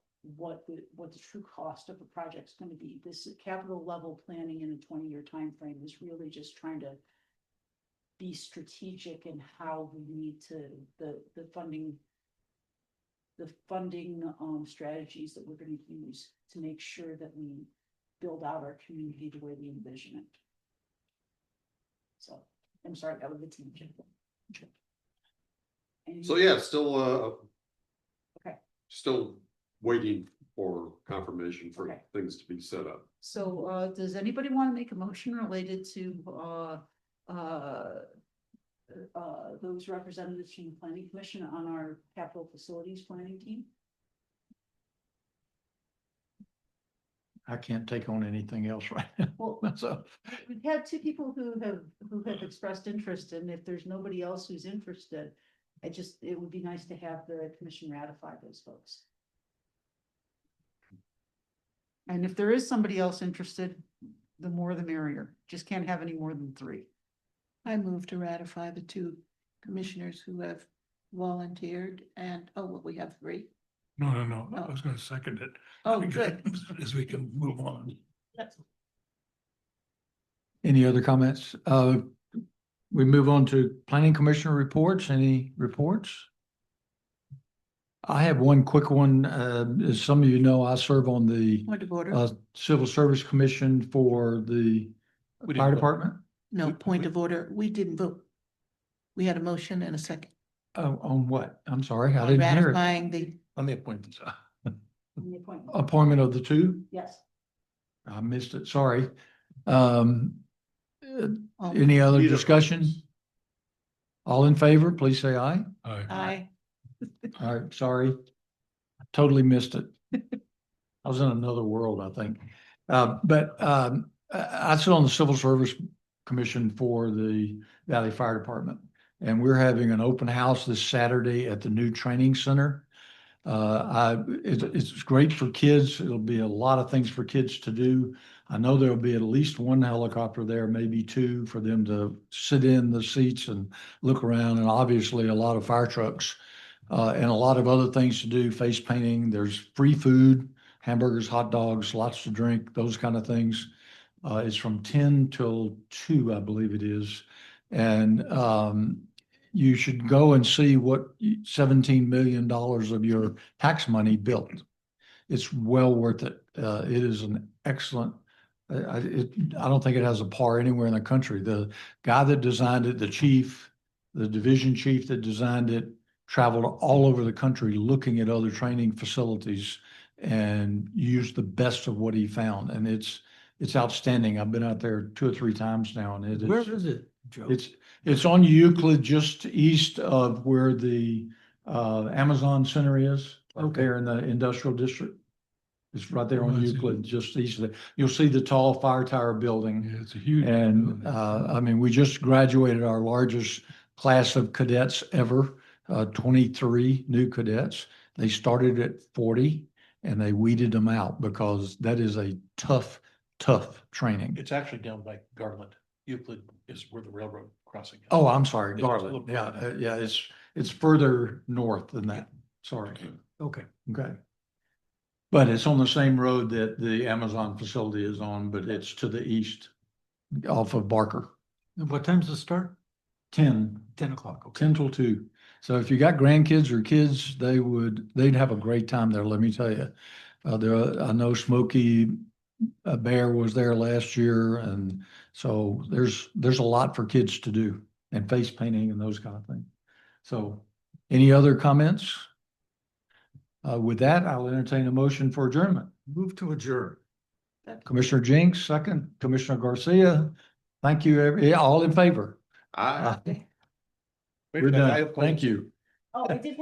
the true cost of a project is going to be. This capital level planning in a 20-year time frame is really just trying to be strategic in how we need to the funding strategies that we're going to use to make sure that we build out our community the way we envision it. So I'm sorry, that was a tangent. So yeah, still Okay. still waiting for confirmation for Okay. things to be set up. So does anybody want to make a motion related to those representatives from the planning commission on our capital facilities planning team? I can't take on anything else right now. Well, So, we've had 2 people who have expressed interest, and if there's nobody else who's interested, it would be nice to have the commission ratify those folks. And if there is somebody else interested, the more the merrier. Just can't have any more than 3. I move to ratify the 2 commissioners who have volunteered and, we have 3. No, I was gonna second it. Oh, good. As we can move on. any other comments? We move on to planning commissioner reports. Any reports? I have one quick one. As some of you know, I serve on the Point of order. Civil Service Commission for the We didn't fire vote. department. No, point of order. We didn't vote. We had a motion and a second. On what? I'm sorry, I On didn't hear it. ratifying the, On the appointments. Appointment of the two? Yes. I missed it, sorry. Um, oh, any other Either discussion? appointments. All in favor, please say aye. aye. All right, sorry. Totally missed it. I was in another world, I think. I sit on the Civil Service Commission for the Valley Fire Department. And we're having an open house this Saturday at the new training center. It's great for kids. It'll be a lot of things for kids to do. I know there'll be at least one helicopter there, maybe two, for them to sit in the seats and look around, and obviously a lot of fire trucks, and a lot of other things to do, face painting. There's free food, hamburgers, hot dogs, lots to drink, those kind of things. It's from 10 till 2, I believe it is. And you should go and see what $17 million of your tax money built. It's well worth it. It is an excellent, I don't think it has a par anywhere in the country. The guy that designed it, the chief, the division chief that designed it, traveled all over the country looking at other training facilities and used the best of what he found. And it's outstanding. I've been out there 2 or 3 times now, and it is. Where is it, Joe? It's on Euclid, just east of where the Amazon Center is, right there in the industrial district. It's right there on Euclid, just east of it. You'll see the tall fire tower building. Yeah, it's a huge. And I mean, we just graduated our largest class of cadets ever, 23 new cadets. They started at 40 and they weeded them out because that is a tough training. It's actually down by Garland. Euclid is where the railroad crossing is. Oh, I'm sorry, Yeah, it's a Garland. little Yeah, further. yeah, it's further north than that. Sorry. Okay. Okay. But it's on the same road that the Amazon facility is on, but it's to the east off of Barker. And what time's the start? 10 10 o'clock. Okay. 10 till 2. So if you got grandkids or kids, they'd have a great time there, let me tell you. I know Smokey Bear was there last year, and so there's a lot for kids to do, and face painting and those kind of things. So any other comments? With that, I'll entertain a motion for adjournment. Move to adjourn. Commissioner Jinks, second. Commissioner Garcia. Thank you. Yeah, all in favor? Aye. We're done. Thank you. Oh, I did have